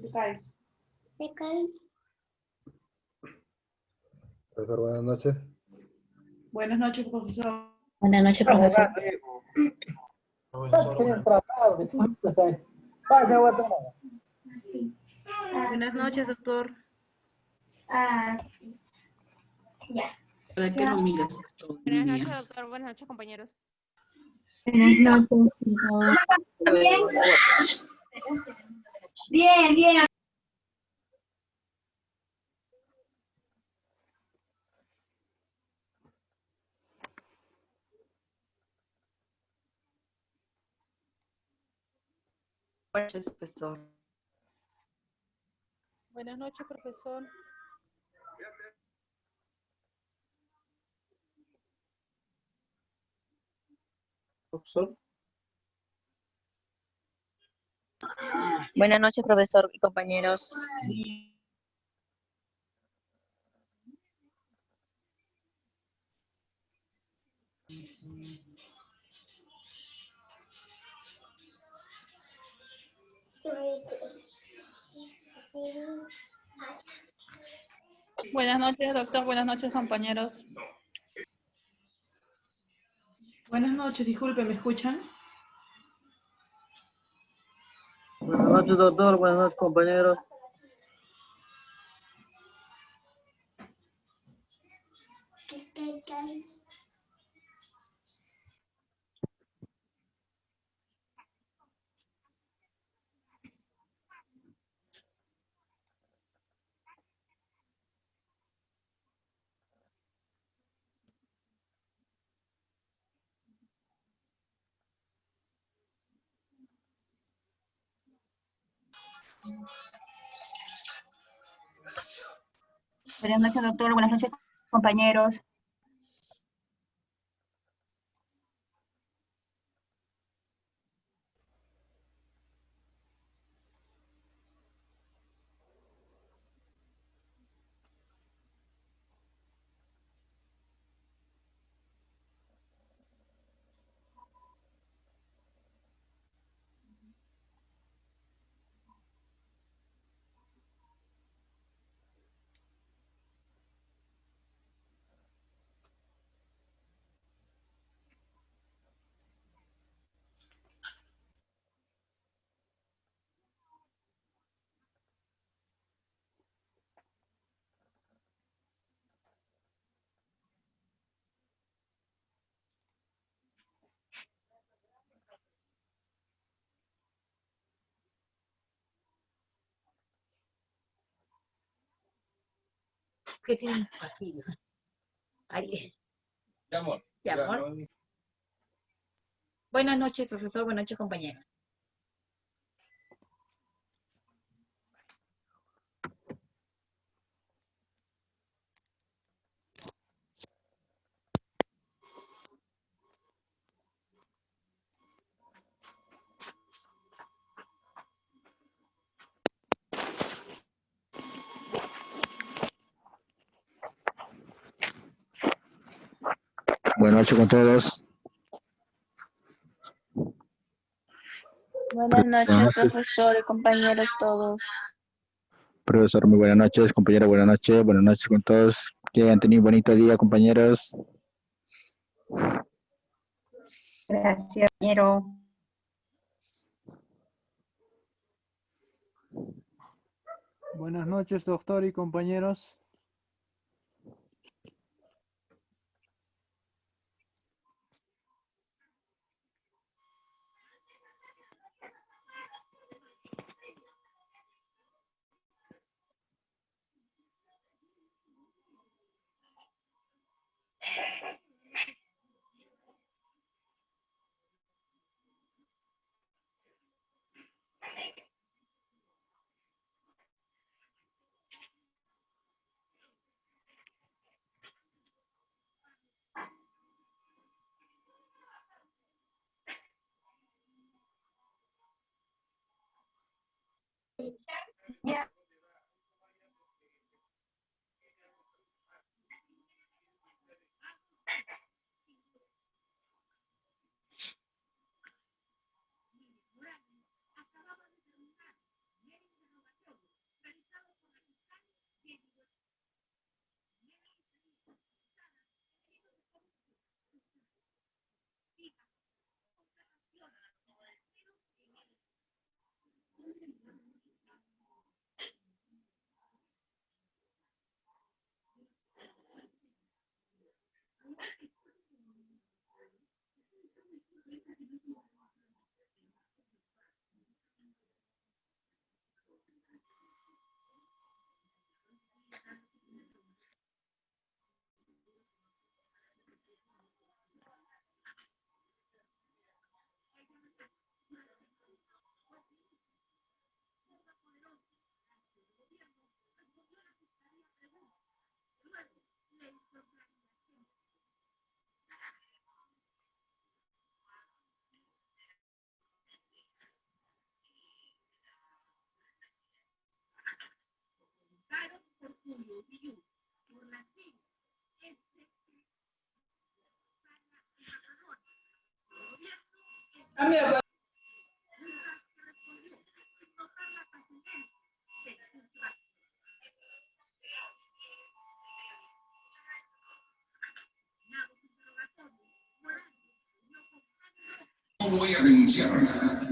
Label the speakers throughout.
Speaker 1: te caes.
Speaker 2: Profesor, buenas noches.
Speaker 3: Buenas noches, profesor.
Speaker 4: Buenas noches, profesor.
Speaker 3: Buenas noches, doctor.
Speaker 1: Sí. Ya.
Speaker 4: ¿Para qué lo miras todo el
Speaker 5: Buenas
Speaker 4: día?
Speaker 5: noches, doctor. Buenas noches, compañeros.
Speaker 1: Buenas noches. Bien, bien.
Speaker 4: Buenas noches, profesor.
Speaker 3: Buenas noches, profesor.
Speaker 2: Profesor.
Speaker 6: Buenas noches, profesor y compañeros.
Speaker 3: Buenas noches, doctor. Buenas noches, compañeros. Buenas noches, disculpe, ¿me escuchan?
Speaker 7: Buenas noches, doctor. Buenas noches, compañeros.
Speaker 6: Buenas noches, doctor. Buenas noches, compañeros.
Speaker 4: ¿Qué tienen pastillas? Ay,
Speaker 7: De amor.
Speaker 4: de amor. Buenas noches, profesor. Buenas noches, compañeros.
Speaker 2: Buenas noches con todos.
Speaker 6: Buenas noches,
Speaker 2: Buenas noches.
Speaker 6: profesor y compañeros todos.
Speaker 2: Profesor, muy buenas noches. Compañera, buenas noches. Buenas noches con todos. Que hayan tenido un bonito día, compañeros.
Speaker 6: Gracias, compañero.
Speaker 8: Buenas noches, doctor y compañeros.
Speaker 5: voy a denunciarla.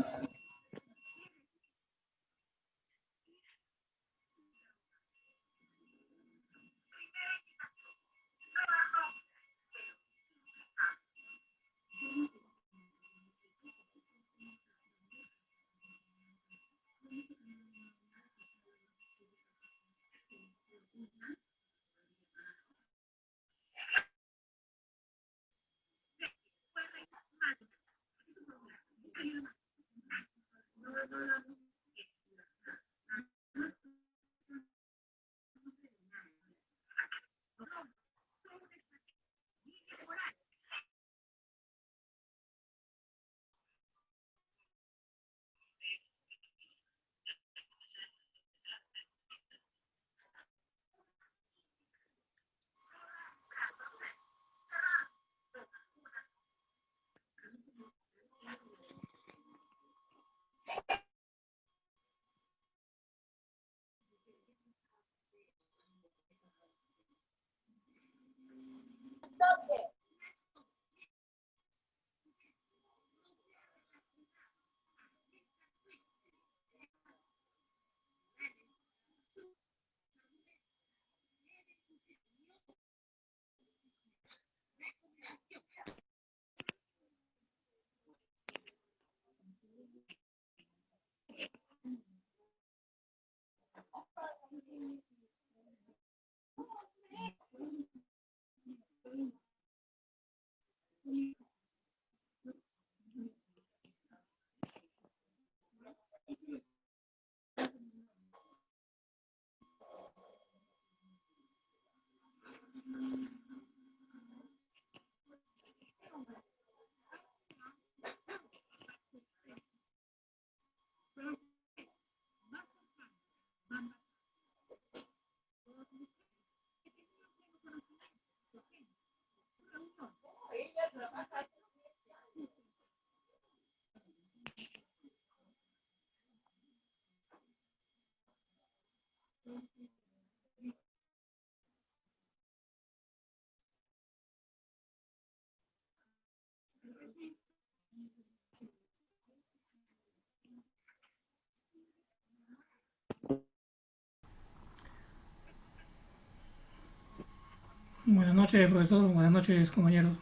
Speaker 9: Buenas noches, profesor. Buenas noches, compañeros.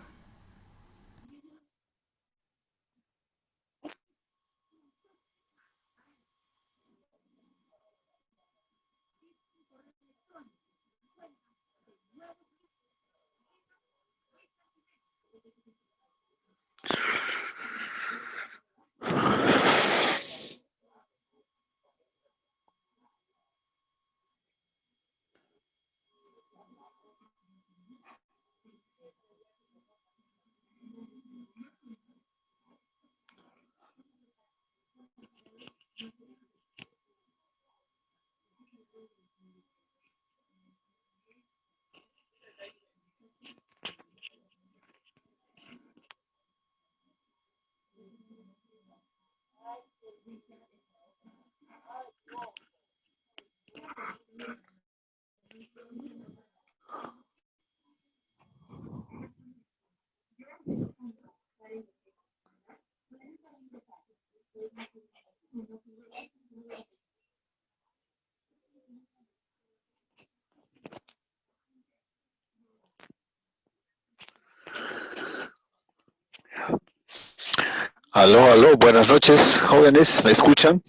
Speaker 2: Aló, aló, buenas noches, jóvenes, ¿me escuchan?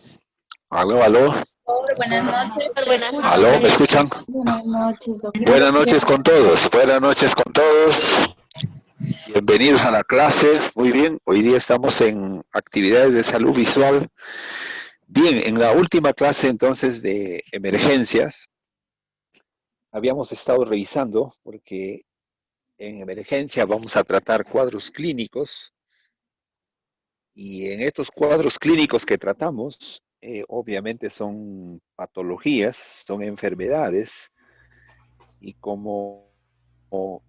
Speaker 2: Aló, aló,
Speaker 1: Buenas noches.
Speaker 2: aló, ¿me escuchan?
Speaker 1: Buenas noches, doctor.
Speaker 2: Buenas noches con todos, buenas noches con todos. Bienvenidos a la clase. Muy bien, hoy día estamos en actividades de salud visual. Bien, en la última clase entonces de emergencias, habíamos estado revisando, porque en emergencia vamos a tratar cuadros clínicos, y en estos cuadros clínicos que tratamos, obviamente son patologías, son enfermedades, y como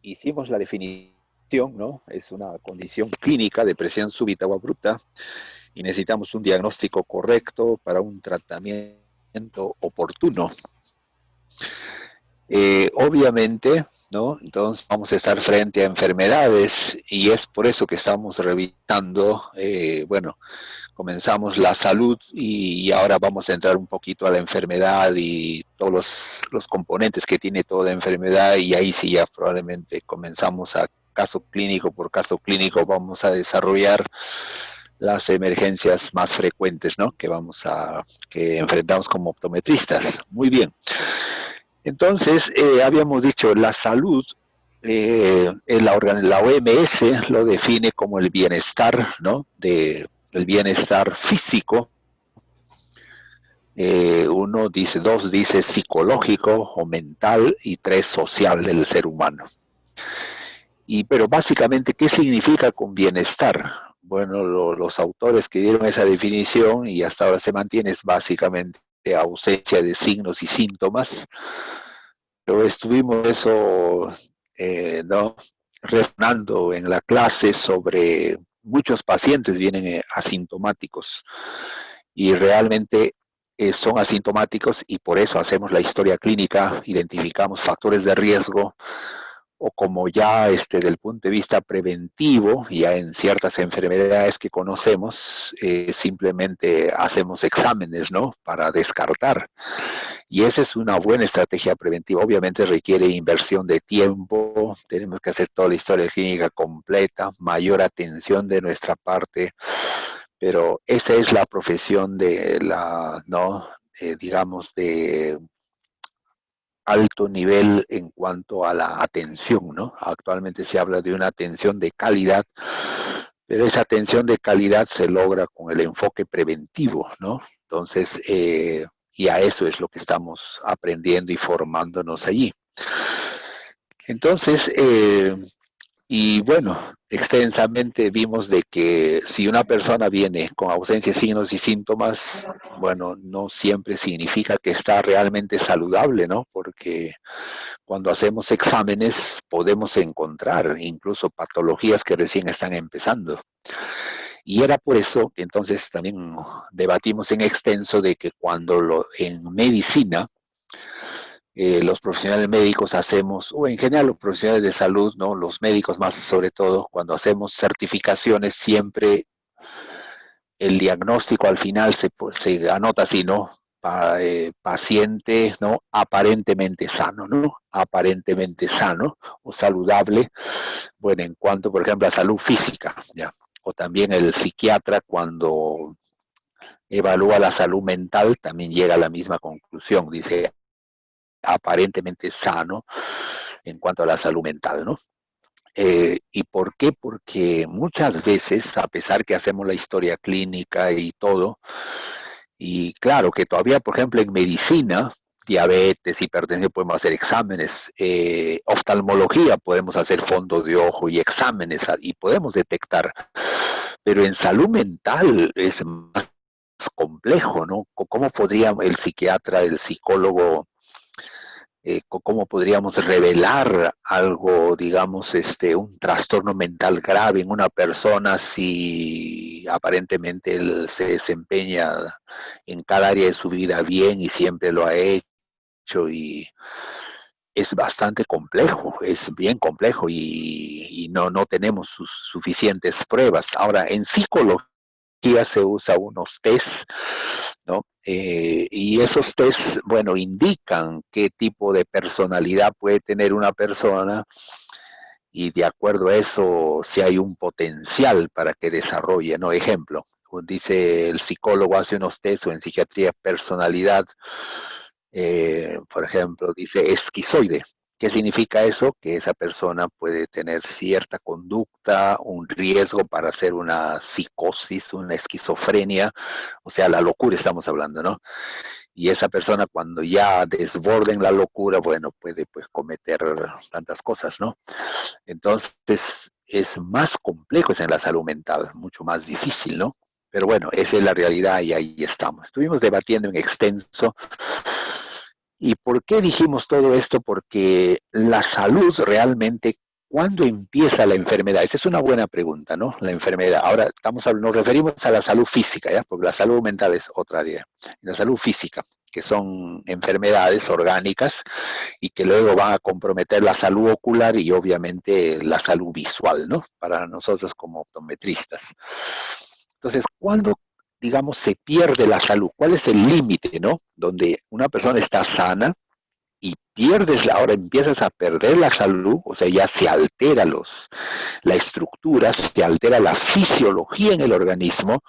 Speaker 2: hicimos la definición, ¿no? Es una condición clínica, depresión súbita o abrupta, y necesitamos un diagnóstico correcto para un tratamiento oportuno. Obviamente, ¿no? Entonces vamos a estar frente a enfermedades y es por eso que estamos revisando, bueno, comenzamos la salud y ahora vamos a entrar un poquito a la enfermedad y todos los componentes que tiene toda enfermedad y ahí sí ya probablemente comenzamos a caso clínico por caso clínico, vamos a desarrollar las emergencias más frecuentes, ¿no? Que enfrentamos como optometristas. Muy bien. Entonces, habíamos dicho, la salud, la OMS lo define como el bienestar, ¿no? El bienestar físico. Uno dice, dos dice psicológico o mental y tres social del ser humano. Pero básicamente, ¿qué significa con bienestar? Bueno, los autores que dieron esa definición y hasta ahora se mantiene es básicamente ausencia de signos y síntomas. Pero estuvimos eso, ¿no? Reflexionando en la clase sobre muchos pacientes vienen asintomáticos y realmente son asintomáticos y por eso hacemos la historia clínica, identificamos factores de riesgo o como ya del punto de vista preventivo, ya en ciertas enfermedades que conocemos, simplemente hacemos exámenes, ¿no? Para descartar. Y esa es una buena estrategia preventiva. Obviamente requiere inversión de tiempo, tenemos que hacer toda la historia clínica completa, mayor atención de nuestra parte, pero esa es la profesión de ¿no? Digamos, de alto nivel en cuanto a la atención, ¿no? Actualmente se habla de una atención de calidad, pero esa atención de calidad se logra con el enfoque preventivo, ¿no? Entonces, y a eso es lo que estamos aprendiendo y formándonos allí. Entonces, y bueno, extensamente vimos de que si una persona viene con ausencia de signos y síntomas, bueno, no siempre significa que está realmente saludable, ¿no? Porque cuando hacemos exámenes podemos encontrar incluso patologías que recién están empezando. Y era por eso que entonces también debatimos en extenso de que cuando en medicina, los profesionales médicos hacemos, o en general los profesionales de salud, ¿no? Los médicos más sobre todo, cuando hacemos certificaciones siempre el diagnóstico al final se anota así, ¿no? Paciente, ¿no? Aparentemente sano, ¿no? Aparentemente sano o saludable, bueno, en cuanto, por ejemplo, a salud física, ¿ya? O también el psiquiatra cuando evalúa la salud mental también llega a la misma conclusión, dice aparentemente sano en cuanto a la salud mental, ¿no? ¿Y por qué? Porque muchas veces, a pesar que hacemos la historia clínica y todo, y claro que todavía, por ejemplo, en medicina, diabetes, hipertensión, podemos hacer exámenes, oftalmología, podemos hacer fondo de ojo y exámenes, y podemos detectar, pero en salud mental es más complejo, ¿no? ¿Cómo podría el psiquiatra, el psicólogo, cómo podríamos revelar algo, digamos, un trastorno mental grave en una persona si aparentemente él se desempeña en cada área de su vida bien y siempre lo ha hecho y es bastante complejo, es bien complejo y no tenemos suficientes pruebas. Ahora, en psicología se usa unos test, ¿no? Y esos tests, bueno, indican qué tipo de personalidad puede tener una persona y de acuerdo a eso si hay un potencial para que desarrolle, ¿no? Ejemplo, dice el psicólogo hace unos tests o en psiquiatría personalidad, por ejemplo, dice esquizoide. ¿Qué significa eso? Que esa persona puede tener cierta conducta, un riesgo para hacer una psicosis, una esquizofrenia, o sea, la locura estamos hablando, ¿no? Y esa persona cuando ya desborden la locura, bueno, puede pues cometer tantas cosas, ¿no? Entonces, es más complejo en la salud mental, mucho más difícil, ¿no? Pero bueno, esa es la realidad y ahí estamos. Estuvimos debatiendo en extenso. ¿Y por qué dijimos todo esto? Porque la salud realmente, ¿cuándo empieza la enfermedad? Esa es una buena pregunta, ¿no? La enfermedad. Ahora nos referimos a la salud física, ¿ya? Porque la salud mental es otra área. La salud física. que son enfermedades orgánicas y que luego van a comprometer la salud ocular y obviamente la salud visual, ¿no? Para nosotros como optometristas. Entonces, ¿cuándo, digamos, se pierde la salud? ¿Cuál es el límite, no? Donde una persona está sana y pierdes, ahora empiezas a perder la salud, o sea, ya se altera la estructura, se altera la fisiología en el organismo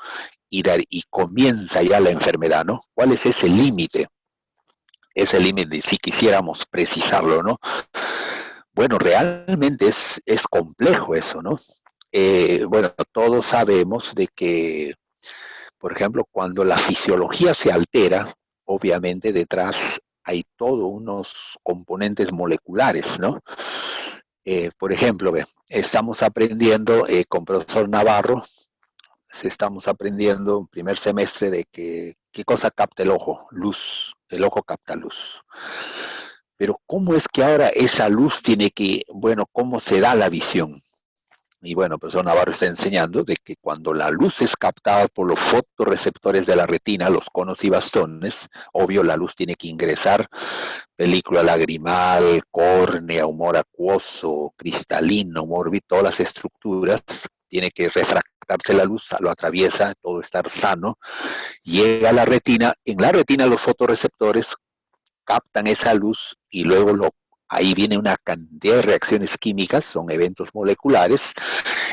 Speaker 2: y comienza ya la enfermedad, ¿no? ¿Cuál es ese límite? Ese límite, si quisiéramos precisarlo, ¿no? Bueno, realmente es complejo eso, ¿no? Bueno, todos sabemos de que, por ejemplo, cuando la fisiología se altera, obviamente detrás hay todos unos componentes moleculares, ¿no? Por ejemplo, estamos aprendiendo con profesor Navarro, estamos aprendiendo en primer semestre de que qué cosa capta el ojo, luz, el ojo capta luz. Pero ¿cómo es que ahora esa luz tiene que, bueno, cómo se da la visión? Y bueno, el profesor Navarro está enseñando de que cuando la luz es captada por los fotorreceptores de la retina, los conos y bastones, obvio la luz tiene que ingresar, película lagrimal, córnea, humor acuoso, cristalino, humor, todas las estructuras, tiene que refractarse la luz, lo atraviesa, todo estar sano, llega a la retina, en la retina los fotorreceptores captan esa luz y luego ahí viene una cantidad de reacciones químicas, son eventos moleculares,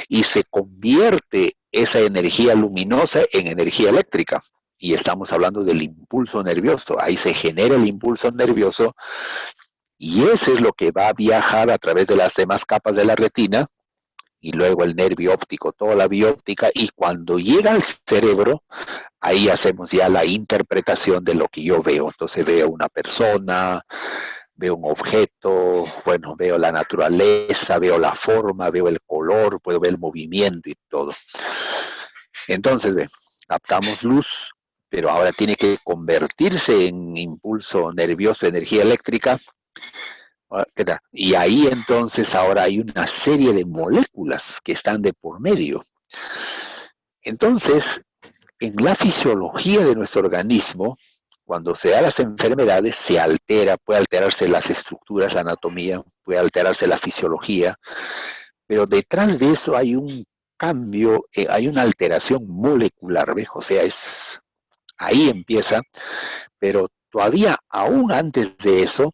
Speaker 2: y se convierte esa energía luminosa en energía eléctrica. Y estamos hablando del impulso nervioso. Ahí se genera el impulso nervioso y ese es lo que va a viajar a través de las demás capas de la retina y luego el nervio óptico, toda la bióptica, y cuando llega al cerebro, ahí hacemos ya la interpretación de lo que yo veo. Entonces veo una persona, veo un objeto, bueno, veo la naturaleza, veo la forma, veo el color, puedo ver el movimiento y todo. Entonces, captamos luz, pero ahora tiene que convertirse en impulso nervioso, energía eléctrica, y ahí entonces ahora hay una serie de moléculas que están de por medio. Entonces, en la fisiología de nuestro organismo, cuando se dan las enfermedades, se altera, puede alterarse las estructuras, la anatomía, puede alterarse la fisiología, pero detrás de eso hay un cambio, hay una alteración molecular, ¿ves? O sea, ahí empieza, pero todavía aún antes de eso,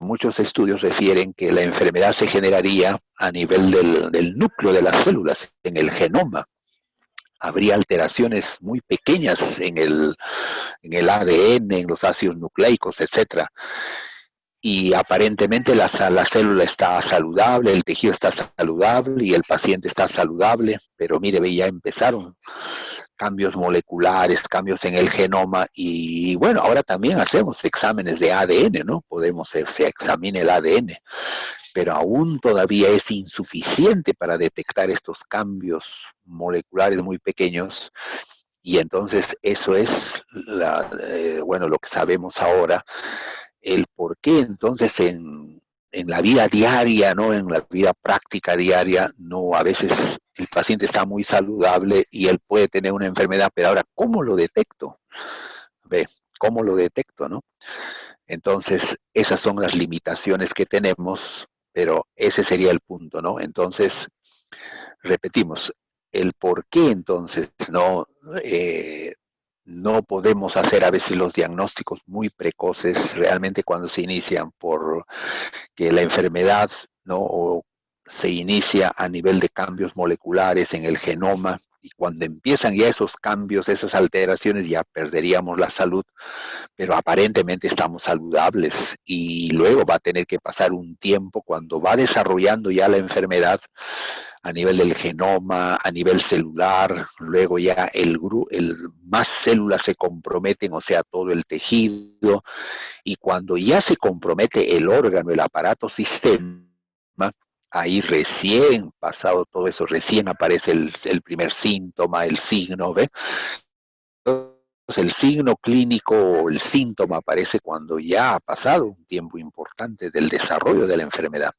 Speaker 2: muchos estudios refieren que la enfermedad se generaría a nivel del núcleo de las células, en el genoma. Habría alteraciones muy pequeñas en el ADN, en los ácidos nucleicos, etc. Y aparentemente la célula está saludable, el tejido está saludable y el paciente está saludable, pero mire, ya empezaron cambios moleculares, cambios en el genoma y bueno, ahora también hacemos exámenes de ADN, ¿no? Se examina el ADN, pero aún todavía es insuficiente para detectar estos cambios moleculares muy pequeños y entonces eso es bueno, lo que sabemos ahora, el por qué entonces en la vida diaria, ¿no? En la vida práctica diaria, no, a veces el paciente está muy saludable y él puede tener una enfermedad, pero ahora, ¿cómo lo detecto? ¿Cómo lo detecto, no? Entonces, esas son las limitaciones que tenemos, pero ese sería el punto, ¿no? Entonces, repetimos, el por qué entonces no podemos hacer a veces los diagnósticos muy precoces realmente cuando se inician por que la enfermedad, ¿no? Se inicia a nivel de cambios moleculares en el genoma y cuando empiezan ya esos cambios, esas alteraciones, ya perderíamos la salud, pero aparentemente estamos saludables y luego va a tener que pasar un tiempo cuando va desarrollando ya la enfermedad a nivel del genoma, a nivel celular, luego ya más células se comprometen, o sea, todo el tejido, y cuando ya se compromete el órgano, el aparato sistema, ahí recién, pasado todo eso, recién aparece el primer síntoma, el signo, ¿ve? Entonces, el signo clínico o el síntoma aparece cuando ya ha pasado un tiempo importante del desarrollo de la enfermedad.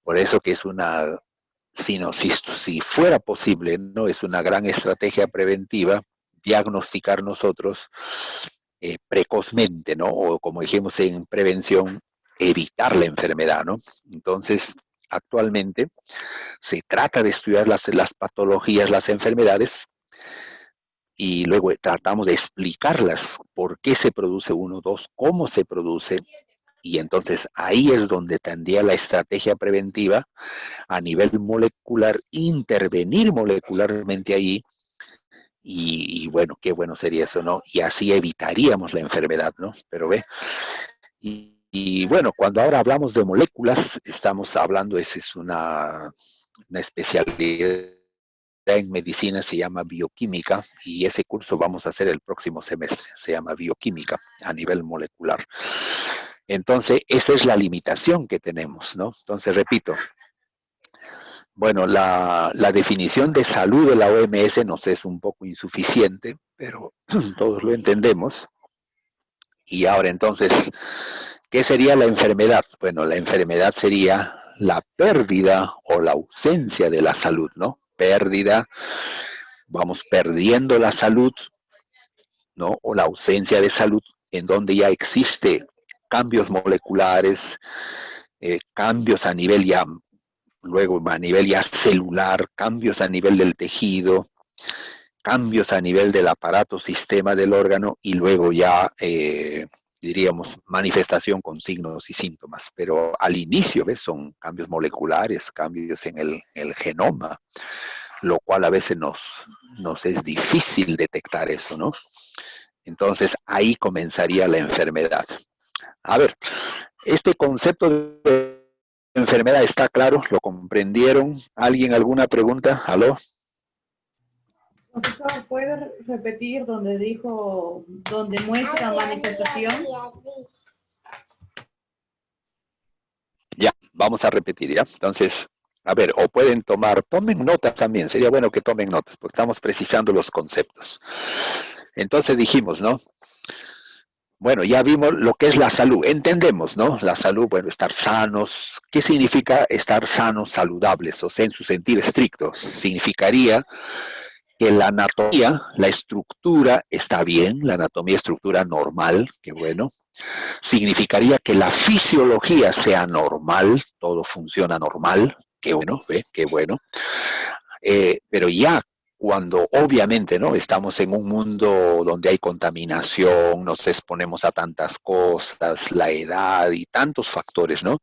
Speaker 2: Por eso que es si fuera posible, ¿no? Es una gran estrategia preventiva diagnosticar nosotros precozmente, ¿no? O como dijimos en prevención, evitar la enfermedad, ¿no? Entonces, actualmente se trata de estudiar las patologías, las enfermedades, y luego tratamos de explicarlas, por qué se produce uno, dos, cómo se produce, y entonces ahí es donde tendría la estrategia preventiva a nivel molecular, intervenir molecularmente ahí, y bueno, qué bueno sería eso, ¿no? Y así evitaríamos la enfermedad, ¿no? Pero ve, y bueno, cuando ahora hablamos de moléculas, estamos hablando, esa es una especialidad en medicina, se llama bioquímica, y ese curso vamos a hacer el próximo semestre, se llama bioquímica a nivel molecular. Entonces, esa es la limitación que tenemos, ¿no? Entonces, repito, bueno, la definición de salud de la OMS nos es un poco insuficiente, pero todos lo entendemos. Y ahora entonces, ¿qué sería la enfermedad? Bueno, la enfermedad sería la pérdida o la ausencia de la salud, ¿no? Pérdida, vamos perdiendo la salud, ¿no? O la ausencia de salud, en donde ya existe cambios moleculares, cambios a nivel ya, luego a nivel ya celular, cambios a nivel del tejido, cambios a nivel del aparato, sistema del órgano, y luego ya, diríamos, manifestación con signos y síntomas. Pero al inicio, ¿ves? Son cambios moleculares, cambios en el genoma, lo cual a veces nos es difícil detectar eso, ¿no? Entonces ahí comenzaría la enfermedad. A ver, este concepto de enfermedad está claro, ¿lo comprendieron? ¿Alguien alguna pregunta? ¿Aló?
Speaker 3: Profesor, ¿puede repetir donde dijo, donde muestra manifestación?
Speaker 2: Ya, vamos a repetir, ¿ya? Entonces, a ver, o pueden tomen notas también, sería bueno que tomen notas, porque estamos precisando los conceptos. Entonces dijimos, ¿no? Bueno, ya vimos lo que es la salud, entendemos, ¿no? La salud, bueno, estar sanos. ¿Qué significa estar sanos, saludables? O sea, en su sentido estricto, significaría que la anatomía, la estructura está bien, la anatomía, estructura normal, qué bueno. Significaría que la fisiología sea normal, todo funciona normal, qué bueno, ¿ve? Qué bueno. Pero ya cuando obviamente, ¿no? Estamos en un mundo donde hay contaminación, nos exponemos a tantas cosas, la edad y tantos factores, ¿no?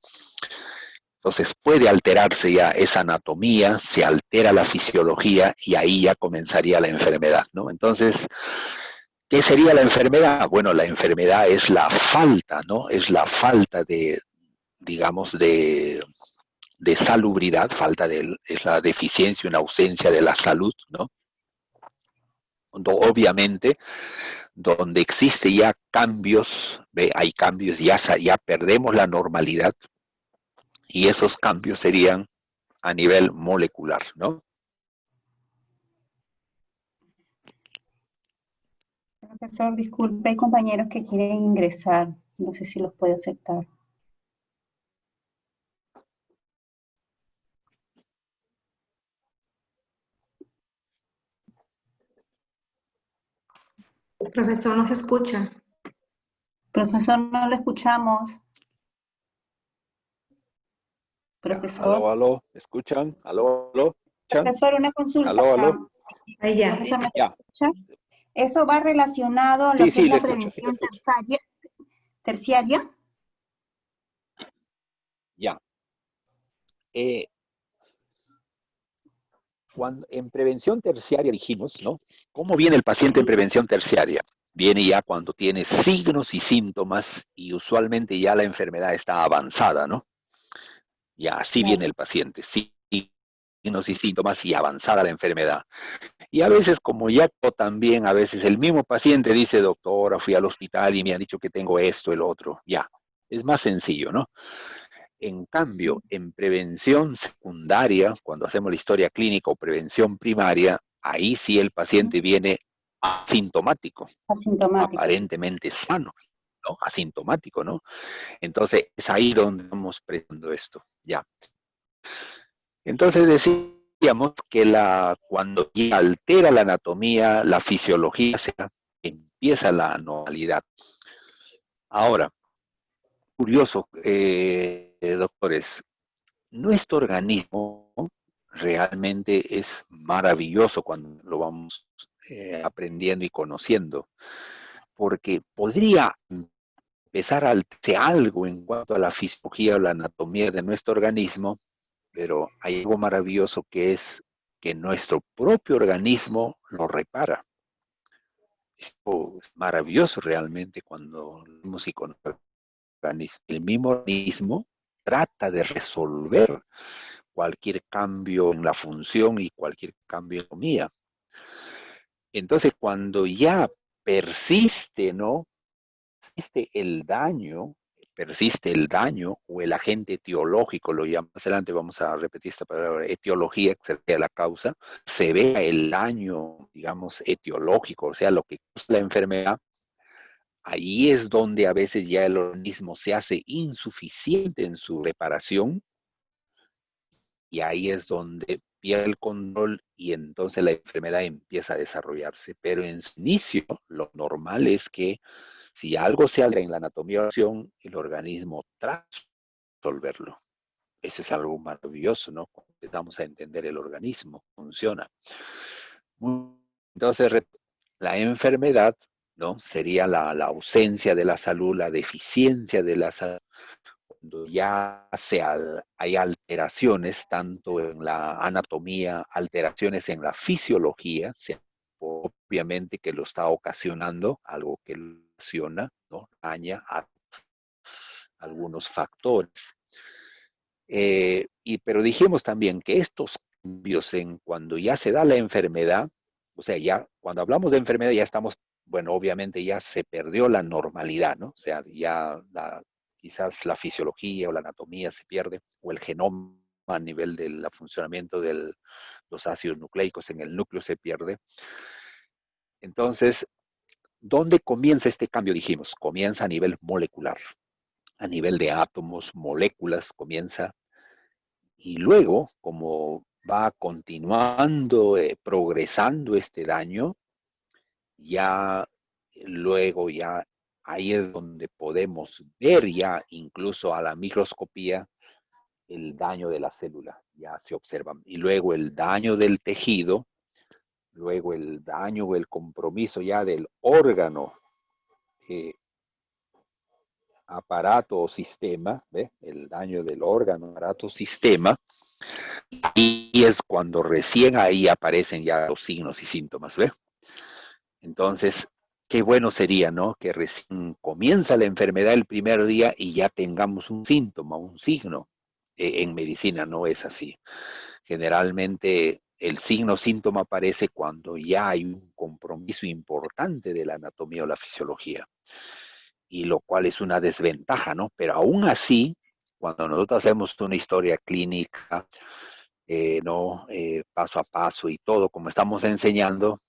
Speaker 2: Entonces puede alterarse ya esa anatomía, se altera la fisiología y ahí ya comenzaría la enfermedad, ¿no? Entonces, ¿qué sería la enfermedad? Bueno, la enfermedad es la falta, ¿no? Es la falta de, digamos, de salubridad, es la deficiencia, una ausencia de la salud, ¿no? Obviamente, donde existe ya cambios, ¿ve? Hay cambios, ya perdemos la normalidad, y esos cambios serían a nivel molecular, ¿no?
Speaker 6: Profesor, disculpe, hay compañeros que quieren ingresar. No sé si los puede aceptar.
Speaker 5: Profesor, no se escucha.
Speaker 6: Profesor, no lo escuchamos. Profesor.
Speaker 2: Aló, aló, ¿me escuchan? Aló, aló, ¿escuchan?
Speaker 6: Profesor, una consulta.
Speaker 2: Aló, aló.
Speaker 5: Ahí ya.
Speaker 6: Profesor, ¿me
Speaker 2: Ya.
Speaker 6: escucha? Eso va relacionado a lo
Speaker 2: Sí,
Speaker 6: que es la
Speaker 2: le escucho, sí, le
Speaker 6: prevención
Speaker 2: escucho.
Speaker 6: terciaria.
Speaker 2: Ya. Cuando, en prevención terciaria dijimos, ¿no? ¿Cómo viene el paciente en prevención terciaria? Viene ya cuando tiene signos y síntomas y usualmente ya la enfermedad está avanzada, ¿no? Ya así viene el paciente, signos y síntomas y avanzada la enfermedad. Y a veces, como ya también, a veces el mismo paciente dice, doctora, fui al hospital y me han dicho que tengo esto, el otro, ya. Es más sencillo, ¿no? En cambio, en prevención secundaria, cuando hacemos la historia clínica o prevención primaria, ahí sí el paciente viene asintomático, aparentemente sano, ¿no? Asintomático, ¿no? Entonces, es ahí donde estamos presentando esto, ya. Entonces cuando ya altera la anatomía, la fisiología, empieza empieza la normalidad. Ahora, curioso, doctores, nuestro organismo realmente es maravilloso cuando lo vamos aprendiendo y conociendo, porque podría empezar a alterarse algo en cuanto a la fisiología o la anatomía de nuestro organismo, pero hay algo maravilloso que es que nuestro propio organismo lo repara. Esto es maravilloso realmente cuando vemos y conocemos el mismo organismo trata de resolver cualquier cambio en la función y cualquier cambio en la anatomía. Entonces, cuando ya persiste, ¿no? Persiste el daño o el agente etiológico, lo llamo, más adelante vamos a repetir esta palabra, etiología, que sería la causa, se vea el daño, digamos, etiológico, o sea, lo que causa la enfermedad, ahí es donde a veces ya el organismo se hace insuficiente en su reparación y ahí es donde pierde el control y entonces la enfermedad empieza a desarrollarse. Pero en su inicio, lo normal es que si algo se altera en la anatomía de la acción, el organismo trata de resolverlo. Eso es algo maravilloso, ¿no? Cuando empezamos a entender el organismo, funciona. Entonces, la enfermedad, ¿no? Sería la ausencia de la salud, la deficiencia de la salud, cuando ya hay alteraciones tanto en la anatomía, alteraciones en la fisiología, obviamente que lo está ocasionando, algo que lo ocasiona, ¿no? Daña a algunos factores. Pero dijimos también que estos cambios en cuando ya se da la enfermedad, o sea, ya cuando hablamos de enfermedad ya estamos, bueno, obviamente ya se perdió la normalidad, ¿no? O sea, ya quizás la fisiología o la anatomía se pierde, o el genoma a nivel del funcionamiento de los ácidos nucleicos en el núcleo se pierde. Entonces, ¿dónde comienza este cambio? Dijimos, comienza a nivel molecular, a nivel de átomos, moléculas, comienza. Y luego, como va continuando, progresando este daño, luego ahí es donde podemos ver ya incluso a la microscopía el daño de la célula, ya se observa. Y luego el daño del tejido, luego el daño o el compromiso ya del órgano, aparato o sistema, ¿ve? El daño del órgano, aparato, sistema, y es cuando recién ahí aparecen ya los signos y síntomas, ¿ve? Entonces, qué bueno sería, ¿no? Que recién comienza la enfermedad el primer día y ya tengamos un síntoma, un signo. En medicina no es así. Generalmente el signo síntoma aparece cuando ya hay un compromiso importante de la anatomía o la fisiología, y lo cual es una desventaja, ¿no? Pero aún así, cuando nosotros hacemos una historia clínica, ¿no? Paso a paso y todo, como estamos enseñando,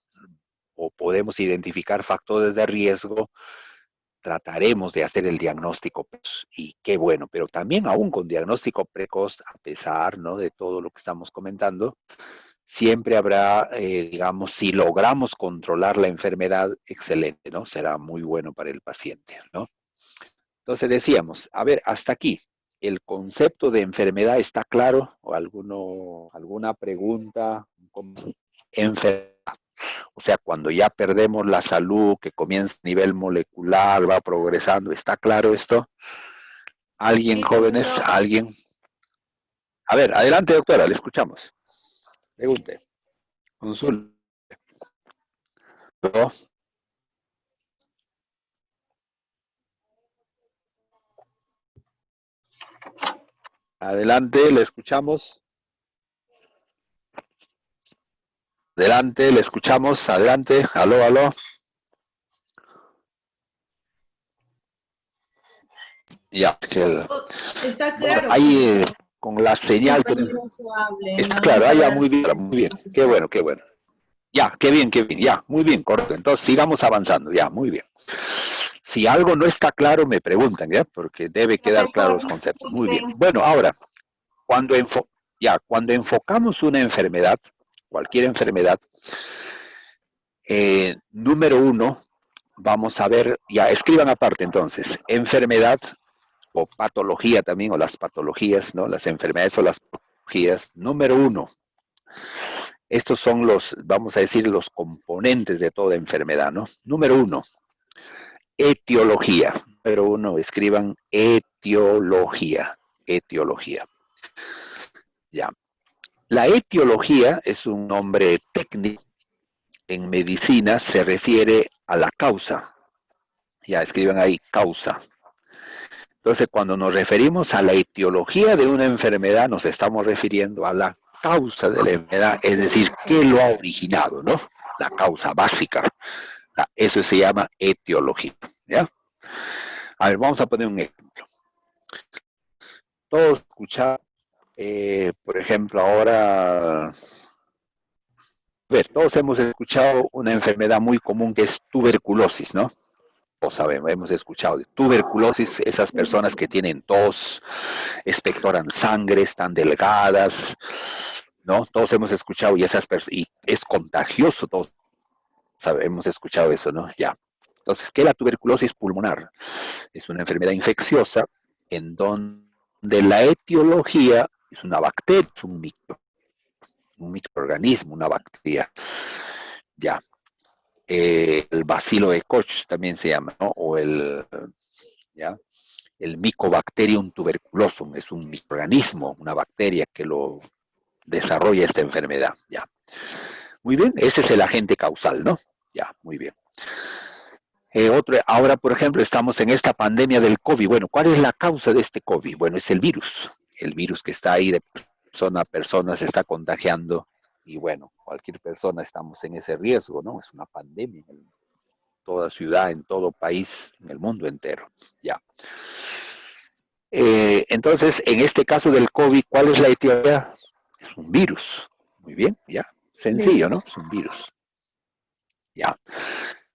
Speaker 2: o podemos identificar factores de riesgo, trataremos de hacer el diagnóstico precoz, y qué bueno, pero también aún con diagnóstico precoz, a pesar, ¿no? De todo lo que estamos comentando, siempre habrá, digamos, si logramos controlar la enfermedad, excelente, ¿no? Será muy bueno para el paciente, ¿no? Entonces decíamos, a ver, hasta aquí, ¿el concepto de enfermedad está claro? ¿O alguna pregunta? Enfermedad. O sea, cuando ya perdemos la salud, que comienza a nivel molecular, va progresando, ¿está claro esto? ¿Alguien,
Speaker 3: Sí,
Speaker 2: jóvenes?
Speaker 3: profesor.
Speaker 2: ¿Alguien? A ver, adelante, doctora, le escuchamos. Pregunte. Consulte. ¿No? Adelante, le escuchamos. Adelante, le escuchamos. Adelante. Aló, aló. Ya,
Speaker 3: Está
Speaker 2: bueno,
Speaker 3: claro.
Speaker 2: ahí con la señal está claro, ya muy bien, muy bien. Qué bueno, qué bueno. Ya, qué bien, ya, muy bien, correcto. Entonces sigamos avanzando, ya, muy bien. Si algo no está claro, me preguntan, ¿ya? Porque debe quedar claro los conceptos. Muy bien. Bueno, ahora, cuando enfocamos una enfermedad, cualquier enfermedad, número uno, vamos a ver, ya, escriban aparte entonces, enfermedad o patología también, o las patologías, ¿no? Las enfermedades o las patologías. Número 1. Estos son los, vamos a decir, los componentes de toda enfermedad, ¿no? Número 1. Etiología. Número 1, escriban etiología. Etiología. Ya. La etiología es un nombre técnico. En medicina se refiere a la causa. Ya, escriban ahí, causa. Entonces, cuando nos referimos a la etiología de una enfermedad, nos estamos refiriendo a la causa de la enfermedad, es decir, ¿qué lo ha originado, no? La causa básica. Eso se llama etiología, ¿ya? A ver, vamos a poner un ejemplo. Todos escuchan, por ejemplo, ahora, todos hemos escuchado una enfermedad muy común que es tuberculosis, ¿no? O sabemos, hemos escuchado de tuberculosis, esas personas que tienen tos, expectoran sangre, están delgadas, ¿no? Todos hemos escuchado y esas personas, y es contagioso, todos hemos escuchado eso, ¿no? Ya. Entonces, ¿qué es la tuberculosis pulmonar? Es una enfermedad infecciosa en donde la etiología es una bacteria, es un microorganismo, una bacteria. Ya. El bacilo de Koch también se llama, ¿no? O ¿ya? El Mycobacterium tuberculosum, es un microorganismo, una bacteria que lo desarrolla esta enfermedad, ya. Muy bien, ese es el agente causal, ¿no? Ya, muy bien. Ahora, por ejemplo, estamos en esta pandemia del COVID. Bueno, ¿cuál es la causa de este COVID? Bueno, es el virus que está ahí de persona a persona, se está contagiando, y bueno, cualquier persona estamos en ese riesgo, ¿no? Es una pandemia en toda ciudad, en todo país, en el mundo entero, ya. Entonces, en este caso del COVID, ¿cuál es la etiología? Es un virus. Muy bien, ya. Sencillo, ¿no? Es un virus. Ya.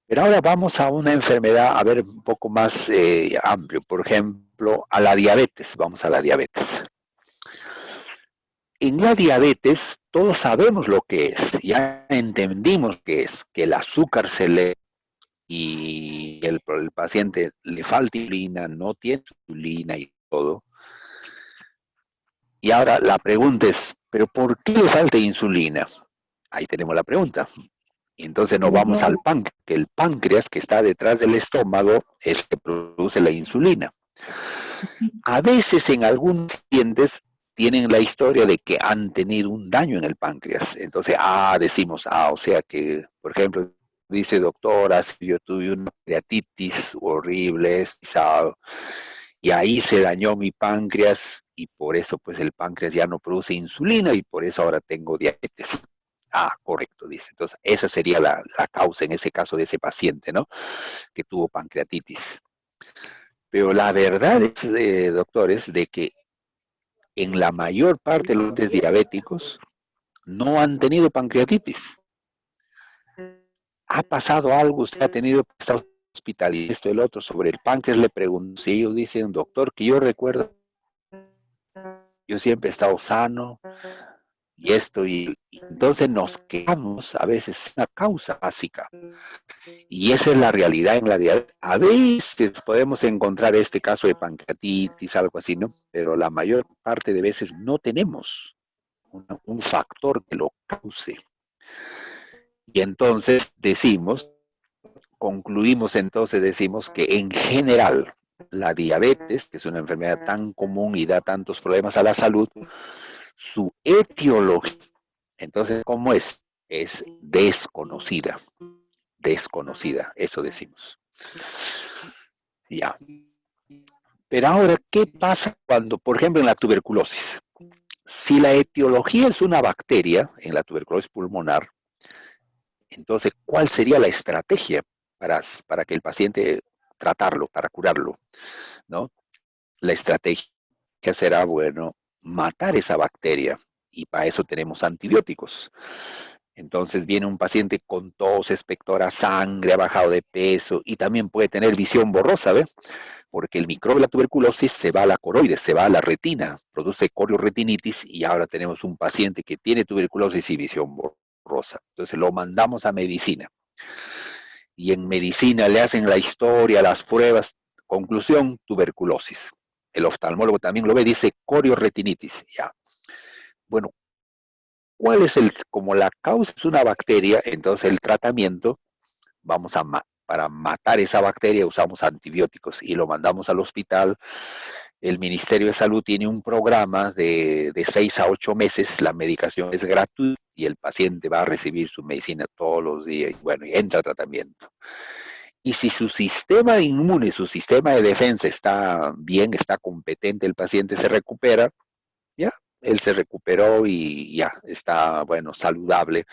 Speaker 2: Pero ahora vamos a una enfermedad, a ver, un poco más amplio. Por ejemplo, a la diabetes. Vamos a la diabetes. En la diabetes, todos sabemos lo que es. Ya entendimos que es que el azúcar se le y el paciente le falta insulina, no tiene insulina y todo. Y ahora la pregunta es, ¿pero por qué le falta insulina? Ahí tenemos la pregunta. Y entonces nos vamos al páncreas, que el páncreas que está detrás del estómago es el que produce la insulina. A veces en algunos pacientes tienen la historia de que han tenido un daño en el páncreas. Entonces, decimos, o sea que, por ejemplo, dice doctora, si yo tuve una pancreatitis horrible, y ahí se dañó mi páncreas y por eso pues el páncreas ya no produce insulina y por eso ahora tengo diabetes. Correcto, dice. Entonces, esa sería la causa en ese caso de ese paciente, ¿no? Que tuvo pancreatitis. Pero la verdad es, doctores, de que en la mayor parte de los pacientes diabéticos no han tenido pancreatitis. ¿Ha pasado algo? ¿Usted ha tenido hospital y esto y el otro sobre el páncreas? Le pregunto, si ellos dicen, doctor, que yo recuerdo, yo siempre he estado sano, y esto, y entonces nos quedamos a veces una causa básica. Y esa es la realidad en la diabetes. A veces podemos encontrar este caso de pancreatitis, algo así, ¿no? Pero la mayor parte de veces no tenemos un factor que lo cause. Y entonces concluimos que en general la diabetes, que es una enfermedad tan común y da tantos problemas a la salud, su etiología, entonces, ¿cómo es? Es desconocida. Desconocida, eso decimos. Ya. Pero ahora, ¿qué pasa cuando, por ejemplo, en la tuberculosis? Si la etiología es una bacteria, en la tuberculosis pulmonar, entonces, ¿cuál sería la estrategia para que el paciente tratarlo, para curarlo? ¿No? La estrategia será, bueno, matar esa bacteria. Y para eso tenemos antibióticos. Entonces viene un paciente con tos, expectora sangre, ha bajado de peso y también puede tener visión borrosa, ¿ve? Porque el microbio de la tuberculosis se va a la coroides, se va a la retina, produce corioretinitis y ahora tenemos un paciente que tiene tuberculosis y visión borrosa. Entonces lo mandamos a medicina. y en medicina le hacen la historia, las pruebas, conclusión, tuberculosis. El oftalmólogo también lo ve, dice corioretinitis, ya. Bueno, ¿cuál es como la causa es una bacteria? Entonces el tratamiento, para matar esa bacteria usamos antibióticos y lo mandamos al hospital. El Ministerio de Salud tiene un programa de 6 a 8 meses, la medicación es gratuita y el paciente va a recibir su medicina todos los días, y bueno, y entra a tratamiento. Y si su sistema inmune, su sistema de defensa está bien, está competente, el paciente se recupera, ya, él se recuperó y ya está, bueno, saludable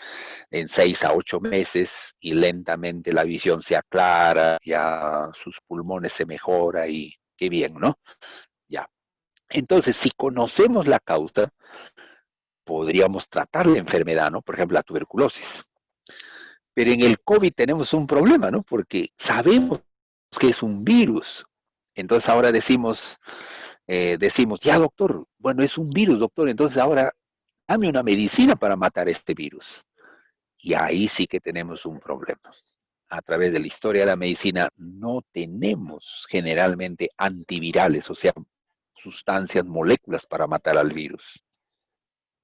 Speaker 2: en 6 a 8 meses y lentamente la visión se aclara, ya sus pulmones se mejora y qué bien, ¿no? Ya. Entonces, si conocemos la causa, podríamos tratar la enfermedad, ¿no? Por ejemplo, la tuberculosis. Pero en el COVID tenemos un problema, ¿no? Porque sabemos que es un virus. Entonces ahora decimos, ya doctor, bueno, es un virus, doctor, entonces ahora dame una medicina para matar este virus. Y ahí sí que tenemos un problema. A través de la historia de la medicina no tenemos generalmente antivirales, o sea, sustancias, moléculas para matar al virus.